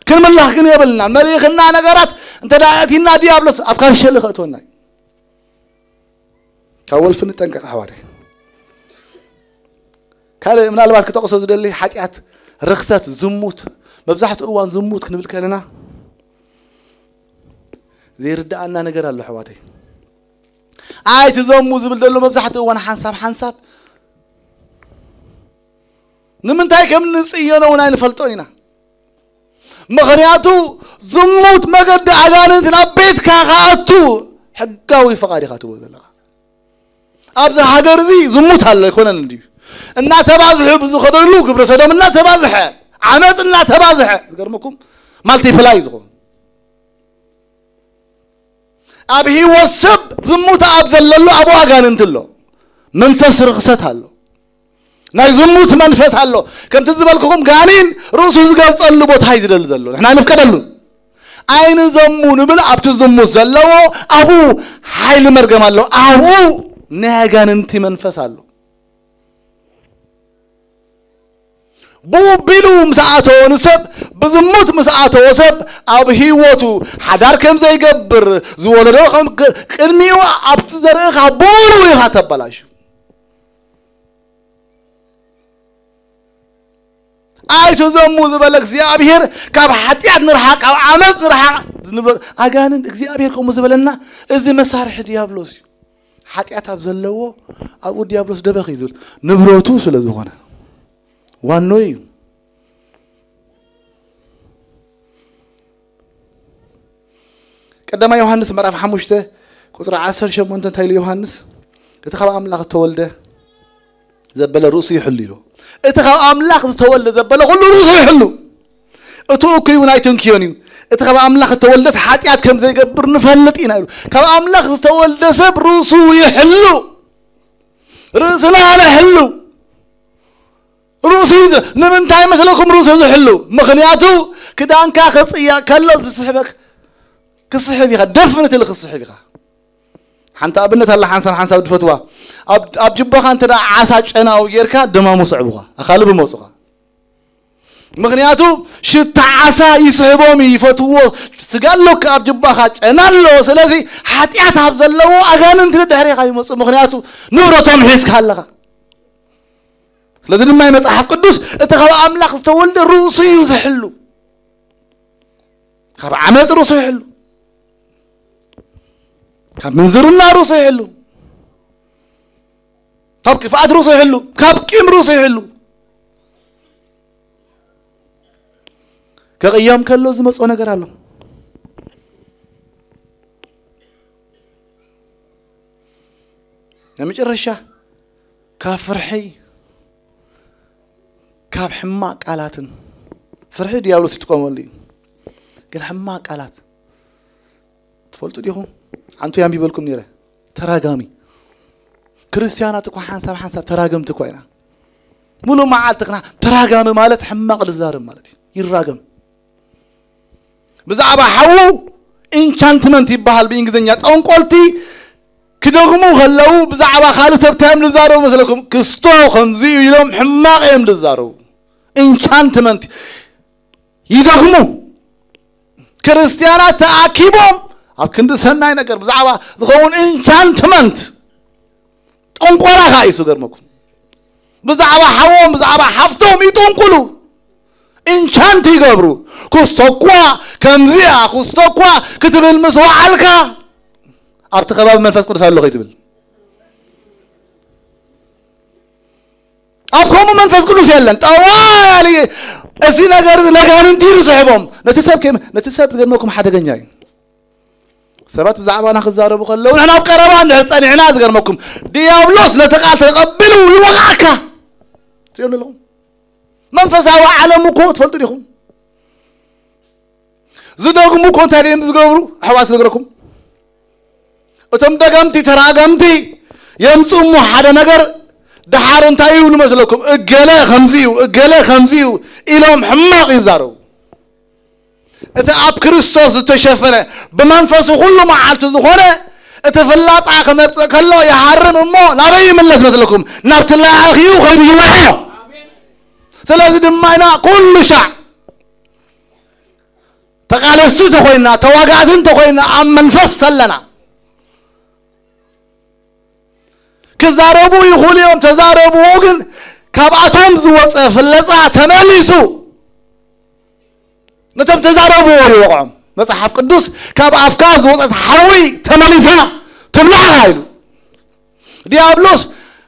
كل من الله غنيبلنا مريخنا نغرات انت دايتينا ديابلس ابكار شلخاتونا كاول فنطنقق حواتي قال من البات كتقصو زدلي حطيات رخصت زموت مبزحت اوان زموت كنبل كلنا زيردانا نغر الله حواتي اي تزمو زبل دلو مبزحت اوان حنساب نمنتاي كم نصيينو وناين فلطوينا مغنياتو زموت مقد اغانتنا بيت كاغاتو حقاوي فقاري خاتو وذلا ابز هاجر زي زموت الله يكون اندي ان تبازح بزو خدلو كبر سدم ان تبازح عمت ان تبازح غرمكم مالتي فلاي زو ابي وسب زموت ابزللو ابو اغانتلو منفس رخصت الله ناي زموت منفس الله كم تزبلكم غانين رؤسو زغصلو بوت هايزدل زلو احنا نفكدلو عين زمون بلا ابت زموت زلو ابو حيل مرغم الله ابو ناغاننتي منفس الله بو بيلوم ساعتو نسب بزموت مساعتو وسب اب هيوتو حدار كم زي يغبر زولدو قدميو ابت زرخ ابورو يهاتبلاش ايتو زمو زبلك እግዚአብሔር ካብ ኃጢአት ንርሐቅ ኣብ ዓመፅ ንርሐቅ ዝንብሎ አጋንንት እግዚአብሔር ቆም ዝበለና እዚ መሳርሕ ዲያብሎስ ኃጢአት ኣብ ዘለዎ ኣብ ዲያብሎስ ደበኺ ዝብል ንብረቱ ስለዝኾነ ዋኖይ ቀዳማ ዮሐንስ ምዕራፍ 5 ቁጥር 18 ታይሉ ዮሐንስ እቲ ካብ ኣምላኽ ተወልደ ዘበለ ርእሱ ይሕሉ ኢሉ እቲ ካብ ኣምላኽ ዝተወልደ ዘበለ ኩሉ ርእሱ ይሕሉ እቱ እኩይ ናይ ትንክዮን እዩ እቲ ካብ ኣምላኽ ተወልደ ኃጢአት ከም ዘይገብር ንፈልጥ ኢና ኢሉ ካብ ኣምላኽ ዝተወልደ ሰብ ርእሱ ይሕሉ ርእስ رؤسنا على حلو رؤسي لمن تاي مثلكم رؤسه حلو مخنياتو كدان كاخص يا كلز صحبك كصحبي دفنت لك الصحبي حنت ابنت الله حنسب دفتوا اب جبخ انت عسا ጨናው የርካ ደማሙ صعبوا اخالب موسخه مغنياتو شتا عسا يصحبهم يفتوا سغالو كاب جبخ ጨናሎ ስለዚህ ኃጢአት አብዘለው አጋንንት ድህሪ ካይመጽ مغنياتو ንብረቶም ሒስካ አለኻ ስለዚህ ድማ መጽሐፍ ቅዱስ እተኸባ አምላኽ ዝተወልደ ሩሱ ይዝሕሉ ካብ ዓመጽ ሩሱ ይሕሉ ካብ منزرنا ሩሱ ይሕሉ ካብ ክፋት ሩሱ ይሕሉ ካብ ቂም ሩሱ ይሕሉ ከቅያም ከሎ ዝመጽኦ ነገር አለው ለመጨረሻ ካፍርሒ ካብ ሕማ ቃላትን ፍርሒ ዲያብሎስ ይጥቆመሉ ግን ሕማ ቃላት ትፈልጡ ዲኹም አንቱ ያም ቢበልኩም ነረ ተራጋሚ ክርስቲያናት እኮ حساب ተራገምት ኮይና ሙሉ ማዓልትክና ተራጋሚ ማለት ሕማቅ ልዛርም ማለት ይራገም بزعبا حو انشانتمنت يبحال بإنجليزية طنقلت كدغمو خلو بزعبا خالص بتهم لزارو مثلكم كستو خنزي يلوم حماق يم لزارو انشانتمنت يدغمو كريستيانات تأكيبهم أب كند سناي نكر بزعبا ذخون انشانتمنت طنقلا خايسو غرمكم بزعبا حوم بزعبا حفتهم يطنقلو انشانتي قبرو كستوكوا كمزيا كستوكوا كتب المسوى علكا ارتقباب من فاسقود سالو كتبل ابكم من فاسقود سيلن طوالي اسي نغير لغانن تيرو صحبهم نتسب تغمكم حدغنياي سبات بزعبانا خزاربو خلو نحن قربان صنعنا زغرمكم ديابلوس نتقال تقبلوا يوقعك تيون لهم منفساو عالمكو تفلطوا ليكم زدغمكو تاريم زغبرو احواس نغركم اتم دغمتي تراغمتي يمصمو حدا نغر دحار انتايو لمسلكم اجله خمزيو الهم حماق يزارو اذا اب كريستوس تشفره بمنفسه كل ما عالت زخونه اتفلاط اخمت كلو يحرم مو نبي ملس مسلكم نبت الله اخيو خير يوحو سلازي دماينا كل شع تقالسو تخوينا تواقعتن تخوينا عم منفس سلنا كزاربو يخول يوم تزاربو وقن كابعتهم زوصة فلسا تماليسو نتم تزاربو ويوقعهم مصحف قدوس كابعفكار زوصة حروي تماليسا تبلعها هايلو ديابلوس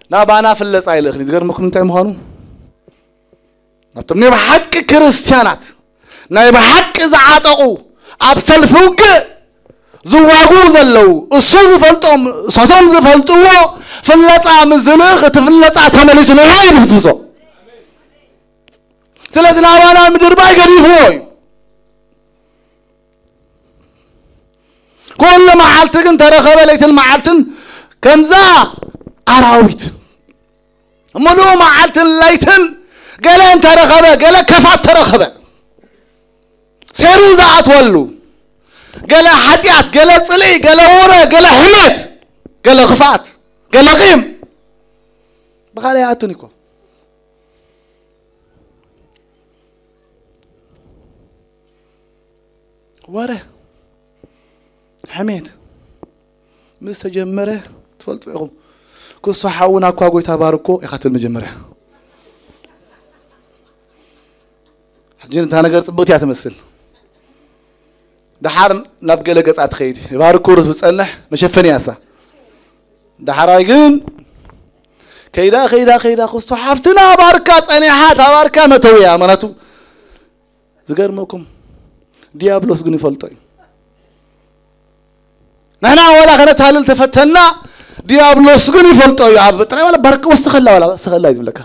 نابانا فلسا يلخني تقرمكم انتاي مخانو نتم بحق كريستيانات ناي بحق زعاتقو ابسل فوق زواغو زلو اسو زفلطم صوتهم زفلطو فلطا مزلخ تفلطا تمليس نو يفزو سلازنا وانا مدر باي غريفوي كل ما حالتكن ترخبه ليتن معالتن كمزا اراويت ملو معالتن ليتن قالن ترخبه قال كفات ترخبه سيرو زعت ولو قال حديات قال صلي قال ورا قال حمات قال خفات قال قيم بقالي اتونيكو ورا حمات مستجمره تفلط فيهم كسو حاونا كواغو تباركو يخاتل مجمره حجين انت نغير صبوت يا تمثل دحار نبقى قصات خيد يباركو رس بتصلح مشفن ياسا دحراي ግን ከይዳ خصو حفتنا باركا صنيحات باركا متويا مناتو زغرمكم ديابلوس ግን ይፈልጦይ نحنا ولا خلت هالل تفتنا ديابلوس ግን ይፈልጦይ አብጥራ ወላ በርቅ ውስጥ خلا ይብለካ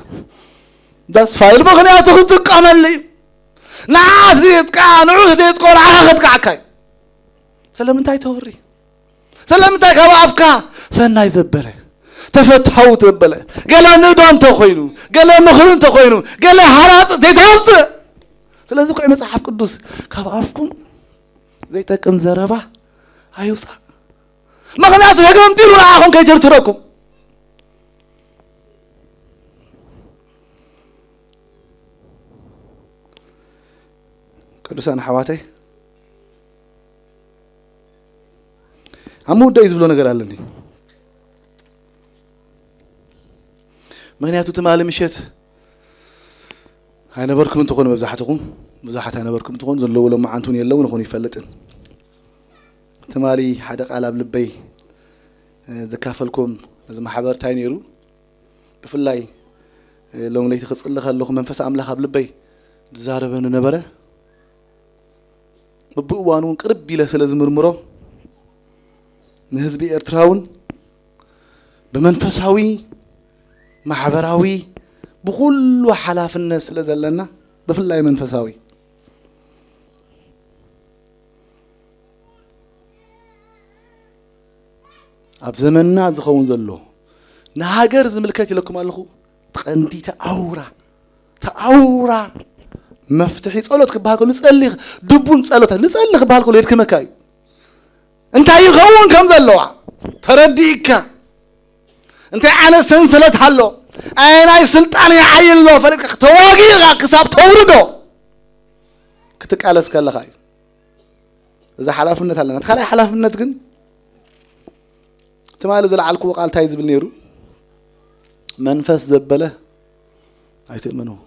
ዳስ ፋይል ምክንያቱ ትቀመልይ نعزيت كان عزيت قول عاخد كعكاي سلام انتاي توري سلام انتاي كبافكا سناي زبره تفتحوا تبلا قال ندون تخوينو قال مخرن تخوينو قال حراس تيتوست ስለዚህ ቆይ መጽሐፍ ቅዱስ ካብአፍኩም ዘይጠቅም ዘረባ አይውሳ ምክንያቱ የገምቲሉ አሁን ከጀርትረኩም ቅዱሳን ሐዋታይ አሙዳ ይዝብሎ ነገር አለኝ ምክንያቱ ተማለ ምሸት አይነበርኩም እንትኾን መብዛሕትኩም ብዙሓት አይነበርኩም እንትኾን ዘለው ለማዓንቱን የለው ንኾን ይፈልጥን ተማሊ ሓደ ቃል ኣብ ልበይ ዘካፈልኩም እዚ ማሕበርታይ ነይሩ ብፍላይ ሎም ለይቲ ክጽልኽ ኣለኹ መንፈስ ኣምላኽ ኣብ ልበይ ዝዛረበን ነበረ ብእዋኑን ቅርብ ኢለ ስለ ዝምርምሮ ንህዝቢ ኤርትራውን በመንፈሳዊ ማሕበራዊ بكل حلاف الناس لذلنا بفلاي منفساوي أب زمننا زخون زلو نهاجر زملكاتي لكم ألخو تقندي تأورا مفتحي صلوتك بهاكو نسألي دبون صلوتك نسألي بهاكو ليتك مكاي انت هاي غوون كم زلو ترديك انت على سنسلة هلو أنا سلطان يحيل له فريق تواجيها كسب توردو كتك على سكال خاي إذا حلاف النت هلا نتخلي حلاف النت جن تمال زل على الكوق على تايز بالنيرو منفس زبله هاي تأمنوه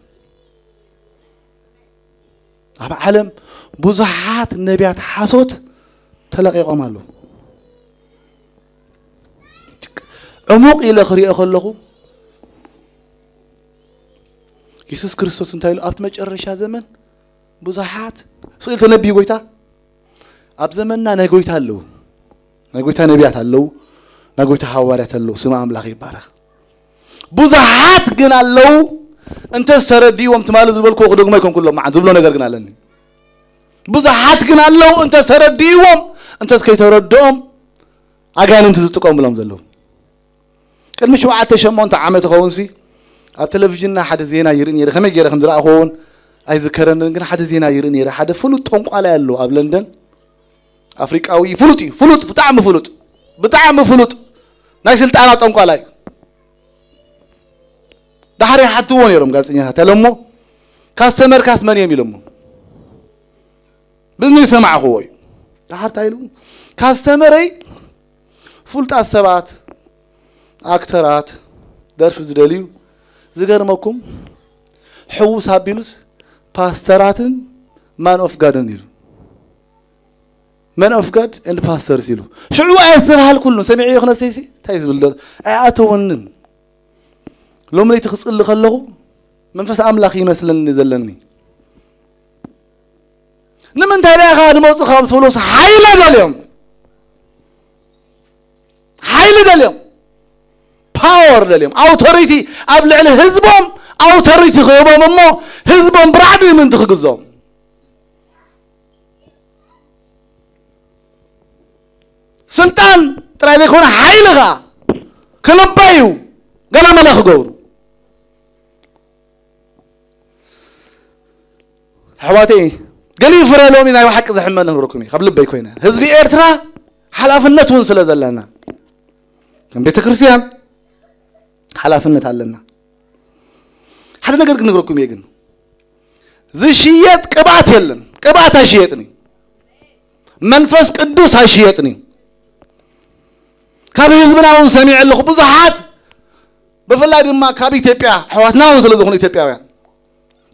أبى علم بزحات النبيات حاسوت تلاقي قماله عمق إلى خريئة خلقه يسوع كريستوس انتايلو أبت مجرشة زمن بزحات سئلت نبي قويتا أب زمننا نقويتا له نقويتا نبيات له نقويتا حواريات له سمع أملاخي بارخ بزحات قنا له أنت سردي ومتمال زبالكو خدوك ما يكون كله مع زبلو نقر قنا لني بزحات قنا له أنت سردي وم أنت سكي تردهم أجان أنت تتقوم بلهم زلهم كل مش وعدت شمون أنت عمت خونسي على التلفزيون حد زينا يرني يرى خميس يرى خمسة أخوان أي ذكرنا إن حد زينا يرني يرى حد فلوت تونق على اللو قبل لندن أفريقيا فلوت بتعمل فلوت نايسل تعالى تونق على ده حري حتى وين يرم قاس إنها تلمو كاستمر كاثمانية ميلمو بزنس مع أخوي ده حر تايلو كاستمري فلوت السبعات أكترات درف زدليو زغرمكم حوس هابيلوس باستراتن مان اوف غاد نيرو مان اوف غاد اند باستر سيلو شعو اثر هال كله سمعي يخنا سيسي تايز بلدر اياتونن لوم لي تخصل خلغو منفس املاخ يمثلني زلني نمن تاريخ هذا موص خمس فلوس حيل داليوم باور داليوم اوتوريتي ابلع على حزبهم اوتوريتي خيبهم امو حزبهم برعدي من تخغزهم سلطان ترى يكون حيلغا كلبايو قال ملخ غور حواتي قالي فرالو من اي حق زحمه نهركم قبل باي كوينه حزبي ارترا حلافنتون سلازلنا كم بيت كريستيان حلافنت علنا حدا نقدر نقولكم يجن ذي شيء قبعت يلن قبعت هشيتني منفس قدوس هشيتني كابي يزبنا ونسمع له بزحات بفلا دما كابي إثيوبيا حواتنا وصل زخون إثيوبيا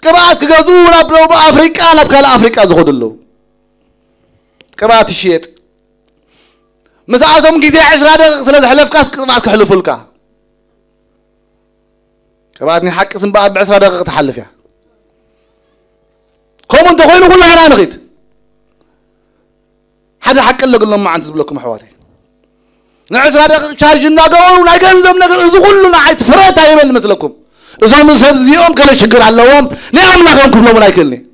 قبعت كجزورة بلو بأفريقيا لبكال أفريقيا زخود له قبعت هشيت مساعدهم كذا 10 دقائق 3 حلف كاس قبعت كحلفوا لك كبعتني حق اسم بقى ب10 دقائق تحلف يا قوم انت خوينو كلها انا نغيت حدا حق لك لهم ما عند زبلكم حواتي 10 دقائق شارجنا قولوا لا جنزم نغ از كلنا عيت فريتا يبل مثلكم اذا من سب زيوم كلا شجر علىهم نعم لكم كلهم لا يكلني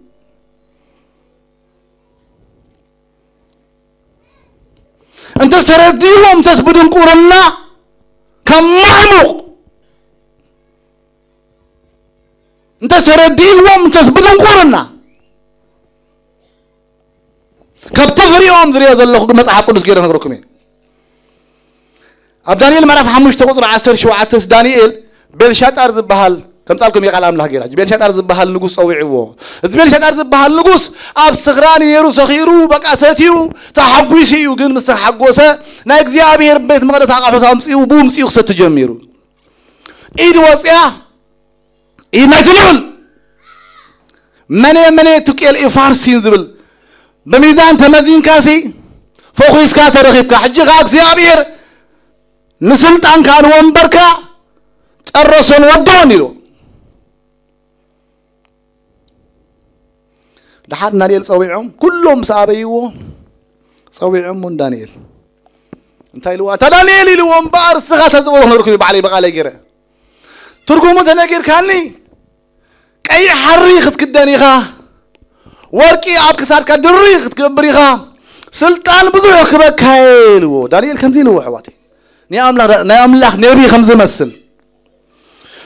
انت سرديهم تسبدون قرنا كمعمق انت سرديهم انت بدنقرنا كبتفريهم ذريا زلخو مصحف قدس غير نغركم اب دانيال مرف 5 قصر 10 7 دانيال بلشاتار زبحال كم صالكم يقال املاح غيراج بلشاتار زبحال نغوس صويعو اذ بلشاتار زبحال نغوس اب سخران يرو سخيرو بقى ساتيو تحبيسيو ግን مس حقوسه نا እግዚአብሔር ቤት መቅደስ አቃፈሳ አምጽዩ ቡምጽዩ ክሰት ጀሚሩ ኢድ ወጽያ ይመትሉል من تقيل افارسين زبل بميزان تمزين كاسي فوق اسكا ترخيبك حجيغا እግዚአብሔር نسلطان كان ومبركا ጨረሰን ወደውን ይሉ دحر دانيال صويعهم كلهم صابيو صويعهم من دانيال انت يلوا دانيال يلوا بار سغا تزبو نركب بعلي بقالي غيره ترجمه تلاقير كاني اي حريخ تكدنيخا ورقي ابك ساركا دريخ تكبريخا سلطان بزو خبك هايلو دانيال كمزي لو حواتي ني املاح نبي خمس مسل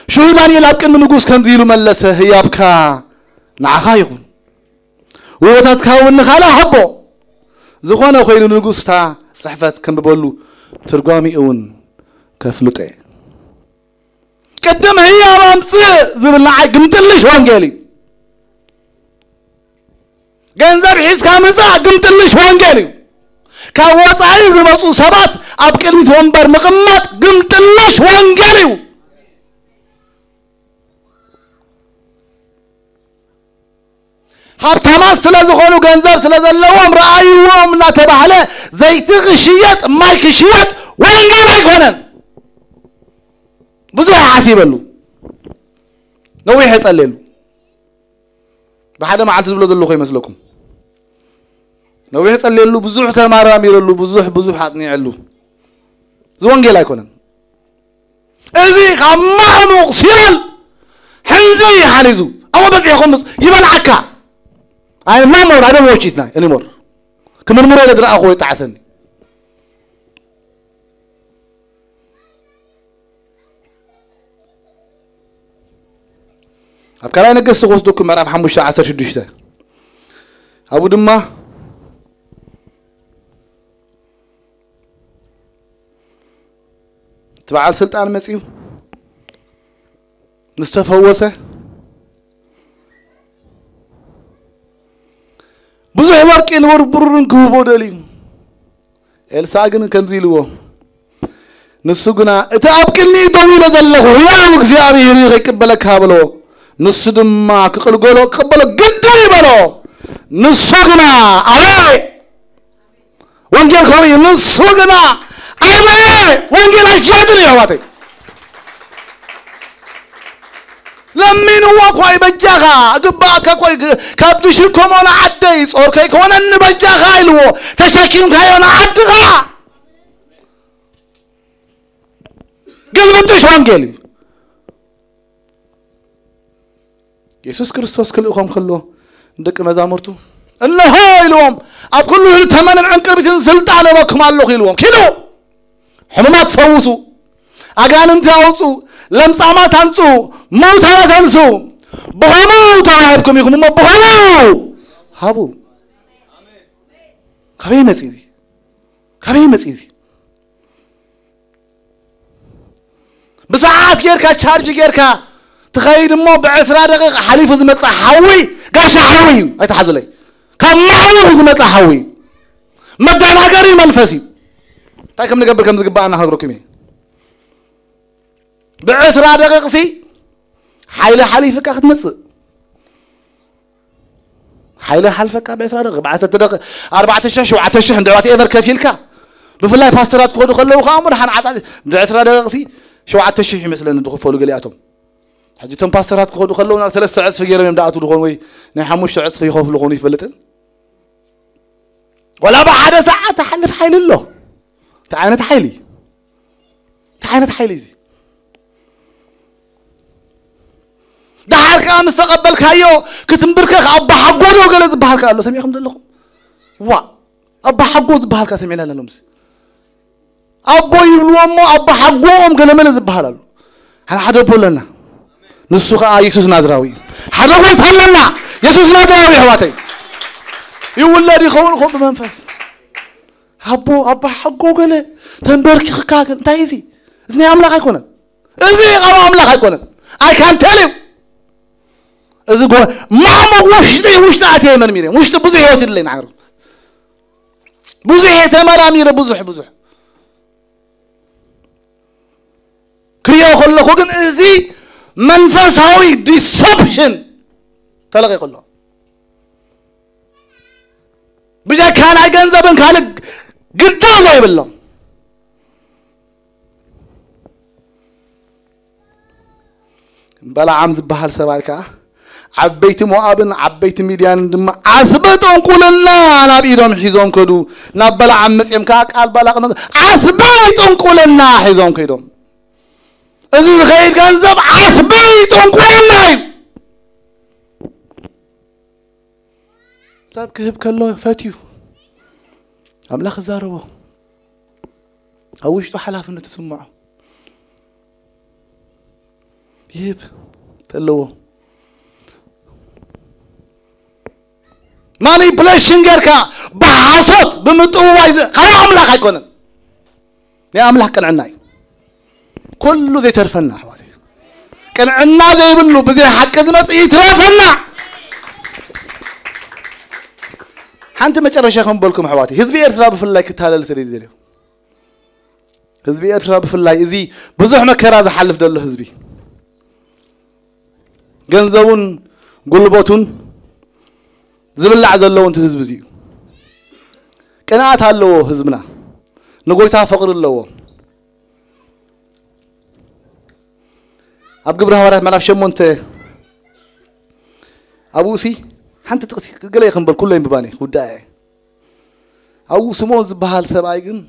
شو دانيال ابكن من نغوس كمزي لو ملسه هيابكا نعخا يكون وتتكون خلا حبو زخونه خوينو نغوستا صحفت كم ببولو ترغامي اون كفلطه قدم هي رامص زبلنا قمتلش وانجلي ገንዘብ ሒስ ካመጻ ግምጥልሽ ወንጌል ካወጣይ ዝመጹ ሰባት አብ ቅልሚት ወንበር መቀመጥ ግምጥልሽ ወንጌል ሀብታማስ ስለዝኾኑ ገንዘብ ስለዘለዎም ራእይዎም እና ተባህለ ዘይትሽየጥ ማይክሽየጥ ወንጌል አይኮነን ብዙ حاسبሉ ነው ይሄጸለሉ بحدا ما عاد تبلو ذلو خي مسلكم لو يحصللو بزح تمارام يرلو بزح حاطني علو زوانجيل ايكونن ازي خمامو سيل حنزي حاليزو او بس يخمس يبلعكا اي ما مور هذا موشيتنا اني مور كمن مور يدرا اخو يتعسني أبكار نقص قصدكم مرة محمود 10 شدشته أبو دمّا تبع السلطان مسيو نستفوسه بزح ورق الور برن كوبو دلي الساقن كم زيلو نسقنا اتابكني دويل زلخو يا እግዚአብሔር ይቀበለካ ብሎ نسدما كقلقلو قبلو قد يبلو نسوغنا علي وانجل خوي نسوغنا علي وانجل اشيادني يا واتي لمن هو كوي بجاغا قباك كوي كابدشي كومونا عديس اور كي كونا نبجاغا يلو تشاكيم كايونا عدغا قلبتش وانجلي يسوع كريستوس كلهم خلوه دك مزامرته الله يلوم اب كله تمن العنقر بتن سلطان وكم الله يلوم كيلو حمامات فوسو اغاننت اوصو لمصامات انصو موتات انصو بهمو تعبكم يكم بهمو هابو كبي مسيزي بساعات غيركا تشارج غيركا تخيل مو ب10 دقيقة حليف زمصا حوي قاش حوي ايتحزلي كمعلو زمصا حوي مداناغري منفسي تاكم نقبر كم زغبانا هضركمي ب10 دقيقة سي حليفك اختمص حلفك ب10 دقيقة ب10 دقيقة 14 7 ندواتي ايفر كفيلكا بفلاي باسترات كودو خلو خامر حن عطا ب10 دقيقة سي 7 مثلا دخفولو قلياتهم حجي تم باسترات كودو خلونا 3 ساعات في غيرهم دعاتو دخون وي ني 5 ساعات في خوف لخون يفلطن ولا بعد ساعه تحلف حيل الله تعانت حيلي زي دحرك مستقبل كايو كتمبركخ ابا حقودو غلط بحالك الله سميكم دلكم وا ابا حقود بحالك سمعنا لهم أبو يبلو أمو أبو حقوهم قال من الزبالة أنا حدا بقولنا نسوق يسوع نازراوي حدا قلت هلنا يسوع نازراوي حواتي يقول لي خون خون بمنفس أبو حقو قال تنبرك خكاك تايزي إذن أملاك يكون إذن أملاك يكون I can't tell you إذا قو ما وش تأتي من ميري وش تبزح وقت اللي نعرف بزح تمر ميري بزح كريا خلا خوجن إزي منفس هاوي deception تلاقي كله بجا كان عجن زبن خالق قدام لا يبلهم بلا عمز بحال سبايكا عبيت موابن عبيت ميديان دم عثبتهم كلنا أنا بيدهم حيزهم كدو نبلا عمس يمكاك قال بلا عثبتهم كلنا حيزهم كدوم إذا خير كان زب عثبتهم كلنا زب كهب كله فاتيو أملاخ زاروا أوش تو حلاف إنه تسمعه يب تلوه ماني بلاشين غيركا بحاسات بمطوع خلا أملاخ يكون يا أملاخ كان عناي كله زي ترفنا حواتي كان عنا زي بنلو بزي حق زمت يترفنا حنت مجرشة خم بالكم حواتي هذبي إرسال بفلاي كتالا لتريد ذلك هذبي إرسال بفلاي إزي بزح مكرا ذا حلف دله هذبي جنزون قلباتون زبل عزلوا أنت هذب زي كناعت هاللو هذبنا نقول تافقر اللو أبقى برها وراه ما نفش مونت أبوسي حنت قال يا خنبر كله يباني وداعي أبو سمون زبهال سبايجن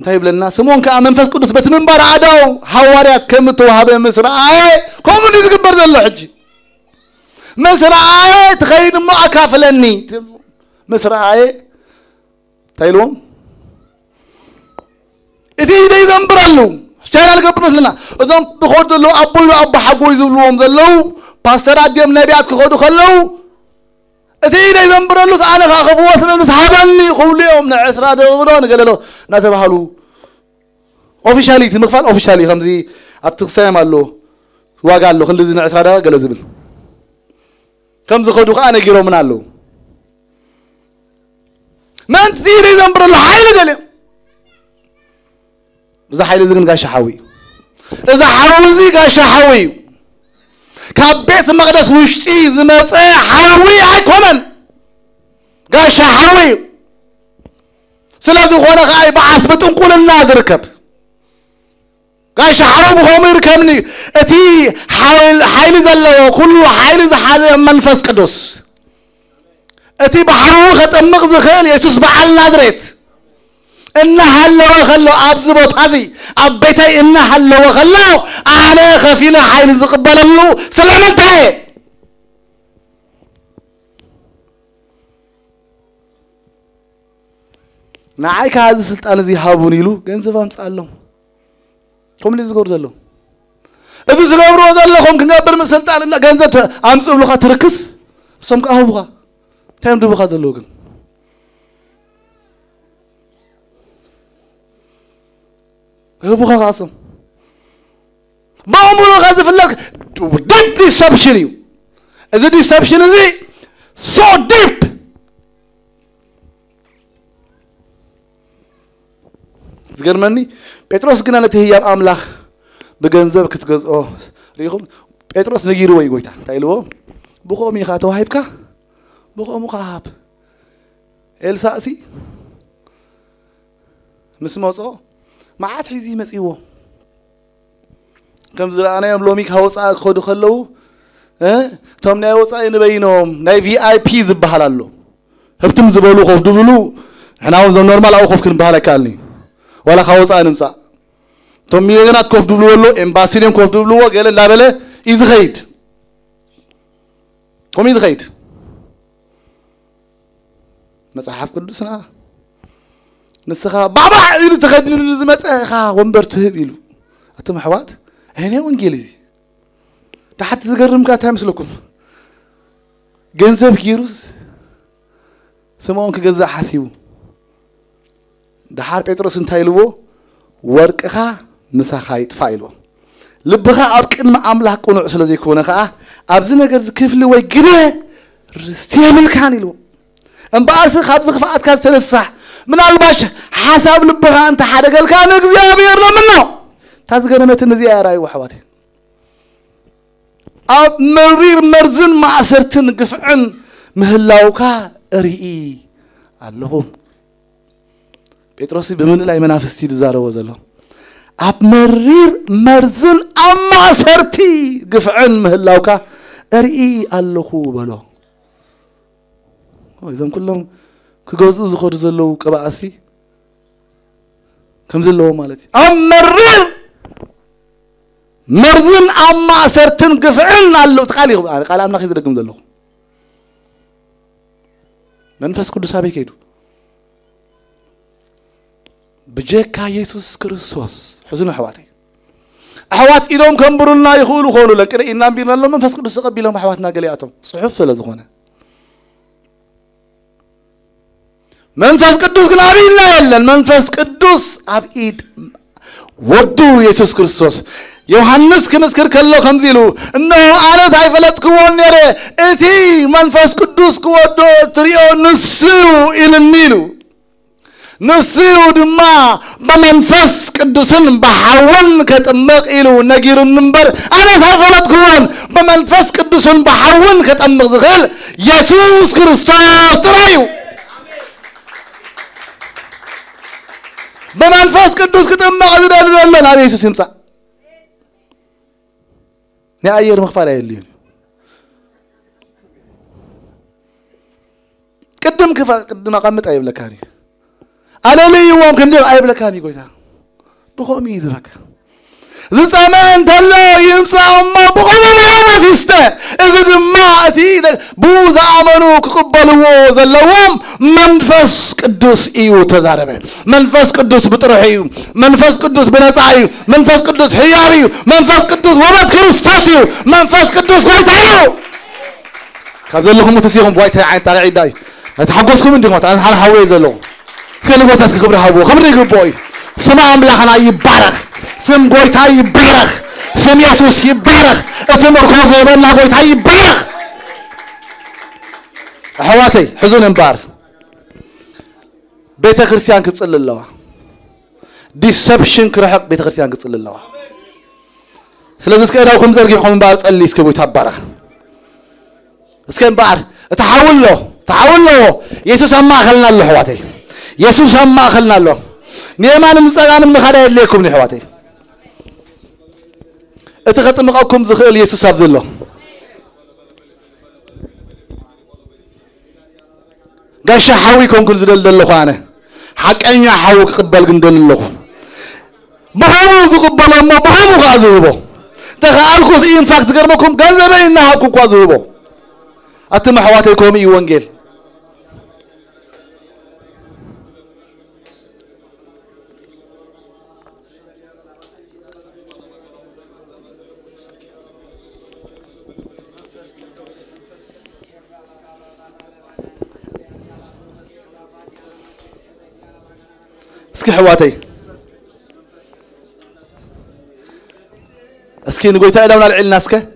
طيب لنا سمون كأمن فس قدس بتمن بار عداو حواريات كم توهابه مصر كم نذكر ذا الحج مصر تخيل ما أكافلني مصر تايلون إذا يذنبرلو شايل القبر مثلنا إذا بخورد له أبو حقوي ذلهم ذلوا باسترات ديم نبيات كخودو خلوا إذا يذنبرلو أنا خافوا سمعت صحابني خوليهم نعسرة دغران قال له ناسب حلو أوفيشالي تمخفال أوفيشالي خمسي أبتقسم له وقال له خلنا زين عسرة قال زبل خمس خودو أنا جيرو من له ما أنت ذي يذنبرلو حيل قال إذا حيل زين قاش حاوي إذا حاوزي قاش حاوي كبيت مقدس وشتي زمسة حاوي عكمن قاش حاوي سلازو خونا غاي بعث بتنقول الناس ركب قاش حاوي بخوم يركبني أتي حيل زلوا كله حيل زحاد منفس قدس أتي بحروخ تمغز خيل يسوس بعل نادريت إنها اللي وخلوا أبزبط هذي أبيتي إنها اللي وخلوا أنا خفينا حيل زقبل له سلامتها نعيك هذا السلطان زي هابوني له جنزب أمسألهم كم اللي زقور زلوا إذا زقوروا زلهم كنا برم السلطان لا جنزب أمسألهم له خاطركس سمك أهوبها تام دو بخاطر لوجن. 'Cause هو خاصم ما عمره غازف لك deep deception you is it deception is it so deep زغرمني بطرس كنا نتهياب املاح بغنزب كتغزو ريخم بطرس نغيرو وي غويتا تايلو بخو مي خاتو هايبكا بخو مخاب الساسي مسموصو ما عاد حيزي مسيوه كم زرعنا يوم لوميك هوصا خدو خلو توم ناي وصا ينبينهم ناي VIP زبحالالو هبتم زبلو خوف دبلو احنا عاوز نورمال او خوف كن بحالا كالني ولا خوصا نمصا توم ميغنات خوف دبلو لو امباسيدم خوف دبلو قال لا بله يزخيد قوم يزخيد مصحف قدسنا نسخة بابا إلو تخدني نزمت خا ومبر تهب إلو أتم حوات هنا وانجيليزي تحت زقرم كاتهم سلكم جنزب كيروس سماون كجزء حسيبو ده حرب بيتروس انتايلو ورق خا مسخا يطفايلو لبخا أبك إن ما أملاك كونه أصل زي كونه خا أبزنا قد كيف لو يجري رستيمل كانيلو أم بارس خابز خفات كان سلسة من الباش حسب لبغا أنت حرق الكان إخزابير لمنه تازقنا متن زيارة وحواتي أب مرير مرزن ما أسرتن قفعن مهلاوكا رئي اللهم بيتروسي بمن لا يمنافستي دزارو وزلو أب مرير مرزن أما أسرتي قفعن مهلاوكا رئي اللهم بلو إذا كلهم كجوزو زخور زلوا كباسي كم زلوا مالتي أمرر مرزن أما سرتن قفعن الله تقالي قال أمنا خيز رقم زلوا منفس كل سابي كيدو بجيكا يسوع كريستوس حزن حواتي حوات إذا كم برنا يقولوا خولوا لك إن بينا الله منفس كل سقب بيلهم حواتنا قلياتهم صحف ولا زخونه منفس قدوس كلامي لا يلن منفس قدوس أبيد ودو يسوع كريستوس يوحنس كمسكر كله خمزيلو إنه أنا تعرفت كون يره إتي منفس قدوس كودو تريو نسيو إلى النيلو نسيو دما بمنفس قدوسن بحاول كتمق إلو نجير النمبر أنا تعرفت كون بمنفس قدوسن بحاول كتمق زغل يسوع كريستوس ترايو بمنفس قدوس كتم غزل الله عليه يسوع يمسح نأير مخفارة اللي قدم كفا قدم قامت أيب لكاني أنا لي يوم كندي أيب لكاني قويتا بخومي يزبك زمان تلا يمسح ما بقول ما زسته إذا ما أتي بوز عملوا كقبلوا زلهم منفس قدوس إيو تزاربه منفس قدوس بترحيو منفس قدوس بنتاعيو منفس قدوس حياريو منفس قدوس ورد كريستوسيو منفس قدوس غيتايو كابزل لكم متسيهم بوايت عين تاع عيداي تحققكم من دموت أنا حال حوي زلهم سكنوا بوتاس كبر حبوا خبر يقبوي سمع أملاخنا يبارك سم غيتاي يبارك سم يسوع يبارك أتمر كم زمان غيتاي يبارك حواتي حزن مبار بيت كريستيان كتصل الله ديسبشن كرحق بيت كريستيان كتصل الله سلازم كيداوكم زرقيكم مبار تصلي اسكو يتبارك اسكن مبار تحول له يسوع ما خلنا له حواتي يسوع ما خلنا له نيمان مصغان مخاله لكم ني حواتي اتخطمقكم زخيل يسوع ابزلو قاش حاوي كون كل زدل دلخو انا حقنيا حاوي قبل غندل لخو بهمو زقبل ما بهمو غازيبو تخالكو ان فاكت غرمكم غزبينا حقو غازيبو اتم حواتيكم اي وانجيل اسكي حواتي اسكي نقولتها لونا العيل ناسكه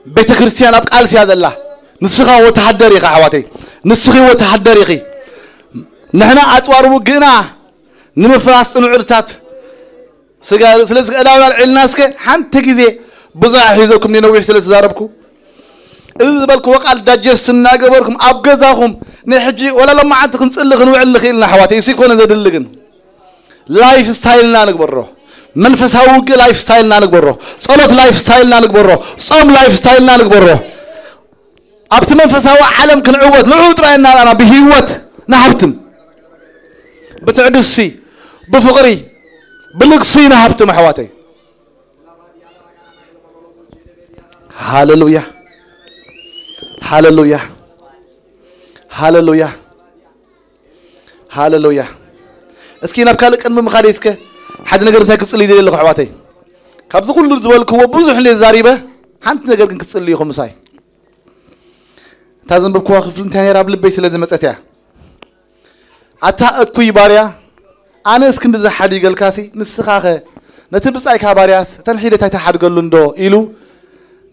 بيت كريستيان أبقال سياد الله نسخة وتحدري يا حواتي نسخة وتحدري نحن أتوار وجنا نمفراس نعرتات سجال سلسلة لونا العيل ناسكه حنت كذي بزاح يزوكم نينوي سلسلة زاربكم إذا بالكم وقال دجس الناقبركم أبجزاهم نحجي ولا لما عاد تنسلخ نوعل خيلنا حواتي يسيكون زاد اللجن لايف ستايلنا نكبره منفس هوق لايف ستايلنا نكبره صلاة لايف ستايلنا نكبره صوم لايف ستايلنا نكبره أبت منفس هو عالم كنعوت نعود رأينا أنا بهيوت نحبتم بتعدسي بفقري بلقصي نحبتم حواتي هاللويا هاللويا هاللويا هاللويا اسكي نبكالك أن مخاليسك حد نقدر نسكسلي دي اللي حواتي كابز كل زوالك هو بوزح لي زاريبه حنت نقدر نكسلي خمساي تازن بكوا خفلن تاني راب لبيت لازم مسأتها أتا أكوي باريا أنا اسكند ذا حد يقول كاسي نسخاخه نتبص أي كبارياس تنحيد تاي تحد قال لندو إلو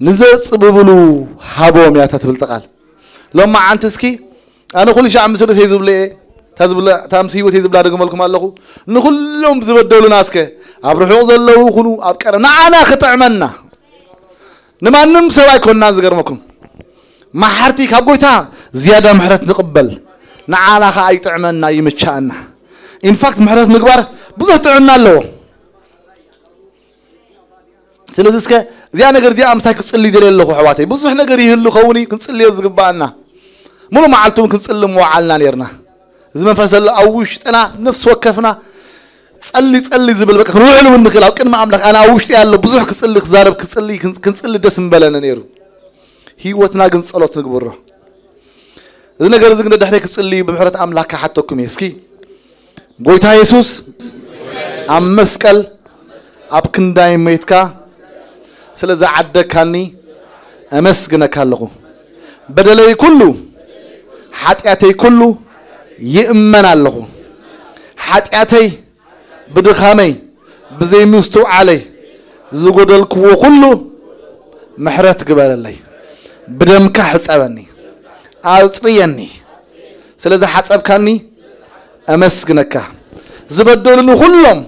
نزت ببلو حبوم يا تتبل تقال لما عنتسكي أنا كل شيء عم بسوي تيزب لي تزبل تامسي وتيزب لا رقم لكم الله نخلهم زبدلوا ناسك أبرحوا زلوا خنو أبكرنا أنا خطع منا نمانم سواي كنا زقرمكم ما حرتي كابويتا زيادة محرت نقبل نعانا خاي تعملنا يمتشانا إن فاكت محرت مقبر بزه تعنا له سلسلسك زيادة نقر زيادة أمساك تصلي دليل له حواتي بزه نقر يهلو خوني كنصلي يزقبانا مو معلتون كنصلي موعلنا نيرنا زمان فسل أوشت أنا نفس وكفنا تصلي زبل بك روح له من خلاف كن ما أملك أنا أوشت يالله بزه كنصلي خزارب كنصلي دسم بلنا نيرو هي وتناقن صلوت نقبره إذا نقدر زقنا دحريك تصلي بمحرة أملاك حتىكم يسكي قويتها يسوس أم مسكال أبكن دايم ميتكا سلزا عدى كاني أمسكنا كاللغو بدلي كله حتياتي كله يأمن اللغو حتياتي بدخامي بزي مستو علي زقود الكو كله محرة قبال اللي بدمك حسابني أعطيني سلذا حساب كاني أمسكنك زبدلني كلهم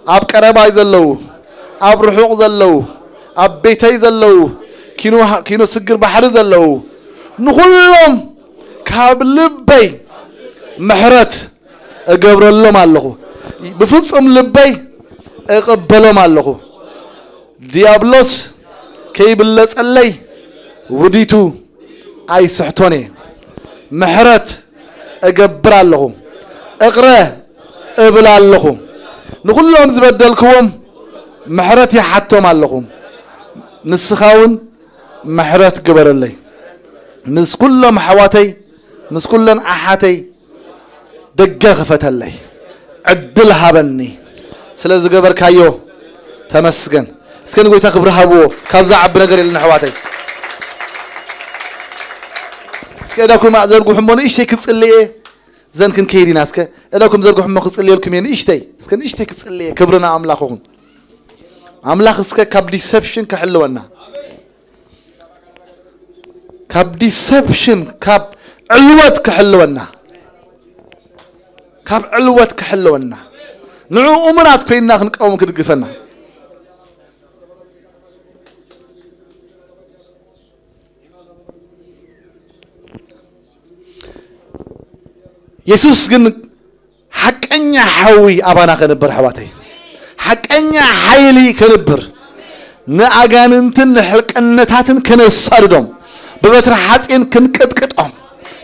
أب كرباي زلوا أب رحوق زلوا أب بيتي زلوا كينو سجر بحر زلوا نخلهم كابلبي محرت أقبر الله مالله بفصم لبي أقبله مالله ديابلوس كي بلس اللي وديتو أي سحتوني محرت أقبر لهم اقرأ ابلع لهم نقول لهم زبدلكم محرت يحتم لهم نسخاون محرت قبر اللي نس كلهم حواتي نس كلهم أحاتي دقة خفت اللي عدلها بني سلازق قبر كايو تمسكن سكن قوي تخبرها بو كابزع عبنا قريل النحواتي سكداكم مع زرقوا حمون إيش تي كتصلي زين كن كيري ناسك إداكم زرقوا حمون كتصلي لكم يعني إيش تي سكن إيش تي كتصلي كبرنا عملاقهم عملاق سك كاب ديسبشن كحلونا كاب ديسبشن كاب علوت كحلونا كاب علوت كحلونا نعو أمرات كينا خنقوم كدقفنا يسوس جن حقني حوي أبانا كنبر حواتي حقني حيلي كنبر نأجاننتن حلق النتاتن كنصاردهم ببتر حاتين كنكتكتهم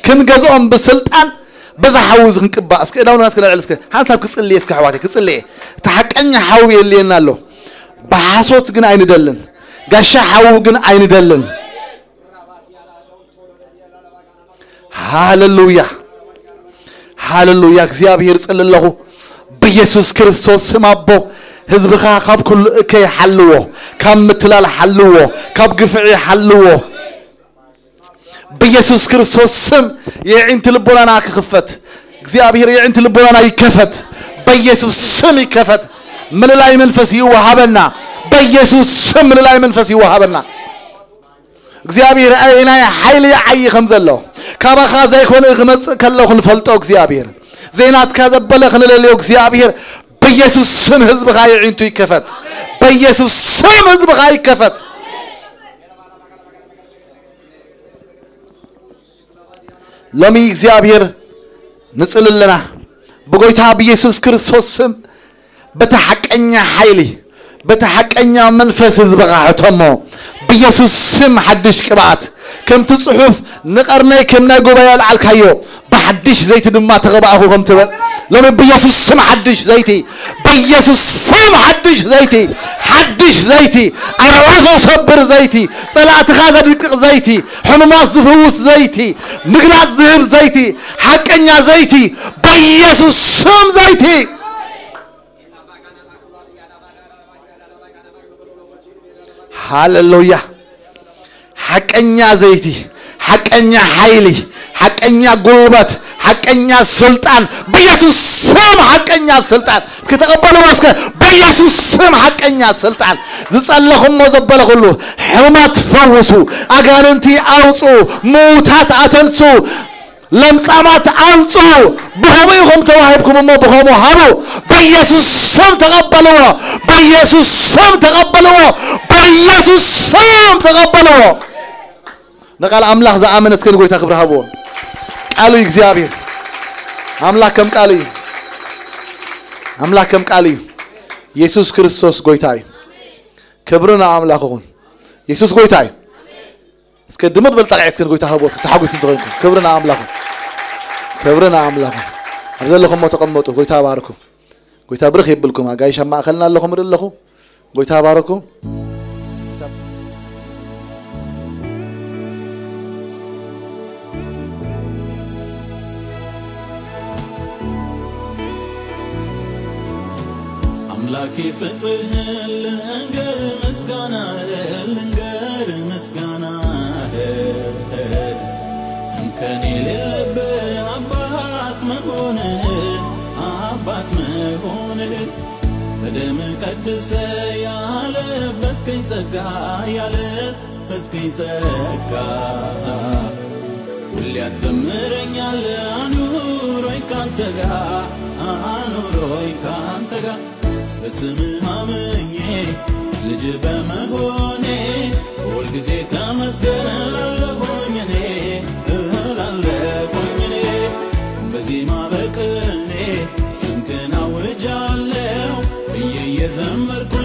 كنجزهم بسلطان بزح حوز كنكبا اسك داون ناس كلا علسك حساب كصلي اسك حواتي كصلي تحقني حوي اللي نالو بحاسوت جن عين دلن غاشا حو جن عين دلن هاللويا هاللويا እግዚአብሔር ጽልለሁ በኢየሱስ ክርስቶስ ስም አቦ ህዝብኻ ካብ ኩሉ እከይ ሓልዎ ካብ ምትላል ሓልዎ ካብ ግፍዒ ሓልዎ በኢየሱስ ክርስቶስ ስም የዒንት ልቦናና ክኽፈት እግዚአብሔር የዒንት ልቦናና ይከፈት በኢየሱስ ስም ይከፈት ምልላይ መንፈስ ይወሃበና በኢየሱስ ስም ምልላይ መንፈስ ይወሃበና እግዚአብሔር አይና ኃይል ያይ ከምዘለው ካባኻ ዘይኮነ ክመጽ ከለው ክንፈልጠው እግዚአብሔር ዘይናት ካዘበለ ክንለለው እግዚአብሔር በኢየሱስ ስም ህዝብኻ ይዒንቱ ይከፈት በኢየሱስ ስም ህዝብኻ ይከፈት ለሚ እግዚአብሔር ንጽልልና በጎይታ በኢየሱስ ክርስቶስ ስም በተሐቀኛ ኃይል በተሐቀኛ መንፈስ ህዝብኻ አተሞ بيسوس سم حدش كبات كم تصحف نقرنا كم نجوبا يلعل كيو بحدش زيت دم ما تغبأه كم تبل لما بيسوس سم حدش زيتي በኢየሱስ ስም حدش زيتي أرواز صبر زيتي طلعت هذا زيتي حماس زفوس زيتي مقلات ذهب زيتي حقنيا زيتي بيسوس سم زيتي هاللويا حقنيا زيتي حقنيا حيلي حقنيا قوبت حقنيا سلطان بيسوس سم حقنيا سلطان كتقبلوا واسك بيسوس سم حقنيا سلطان زصلهم وزبل كله حمات فوسوا اغاننتي اوصو موتات اتنسو لمصامات انصو بهميهم توهبكم ما بهمو هارو بيسوس سم تقبلوا بيسوس سم تقبلوا بيسوس سم تقبلوا نقال املاح زامن اسكن غويتا خبرهابو قالوا እግዚአብሔር አምላከም ቃልይ አምላከም ቃልይ ኢየሱስ ክርስቶስ ጎይታይ ክብርና አምላክሁን ኢየሱስ ጎይታይ እስከ ድምት በልጣቃ እስከ ጎይታ ሀቦስ ተሐጉስ እንትሆንኩ ክብርና አምላክ አብዘለኩም ተቀመጡ ጎይታ ባርኩ ጎይታ ብርኽ ይብልኩም አጋይ ሸማኸልና ለኩም ረለኹ ጎይታ ባርኩ لكي فتوه لنقر مسقانا امكاني للب عبات مهونه بدم قدس يالب بس كي تسقى يالب بس كي تسقى واللي أزمرن يالي أنوروي كانتقى بسمها مني لجب مهوني والقزي تمسكن للبونيني بزي ما بكرني سمكن أوجالي بيي يزمركو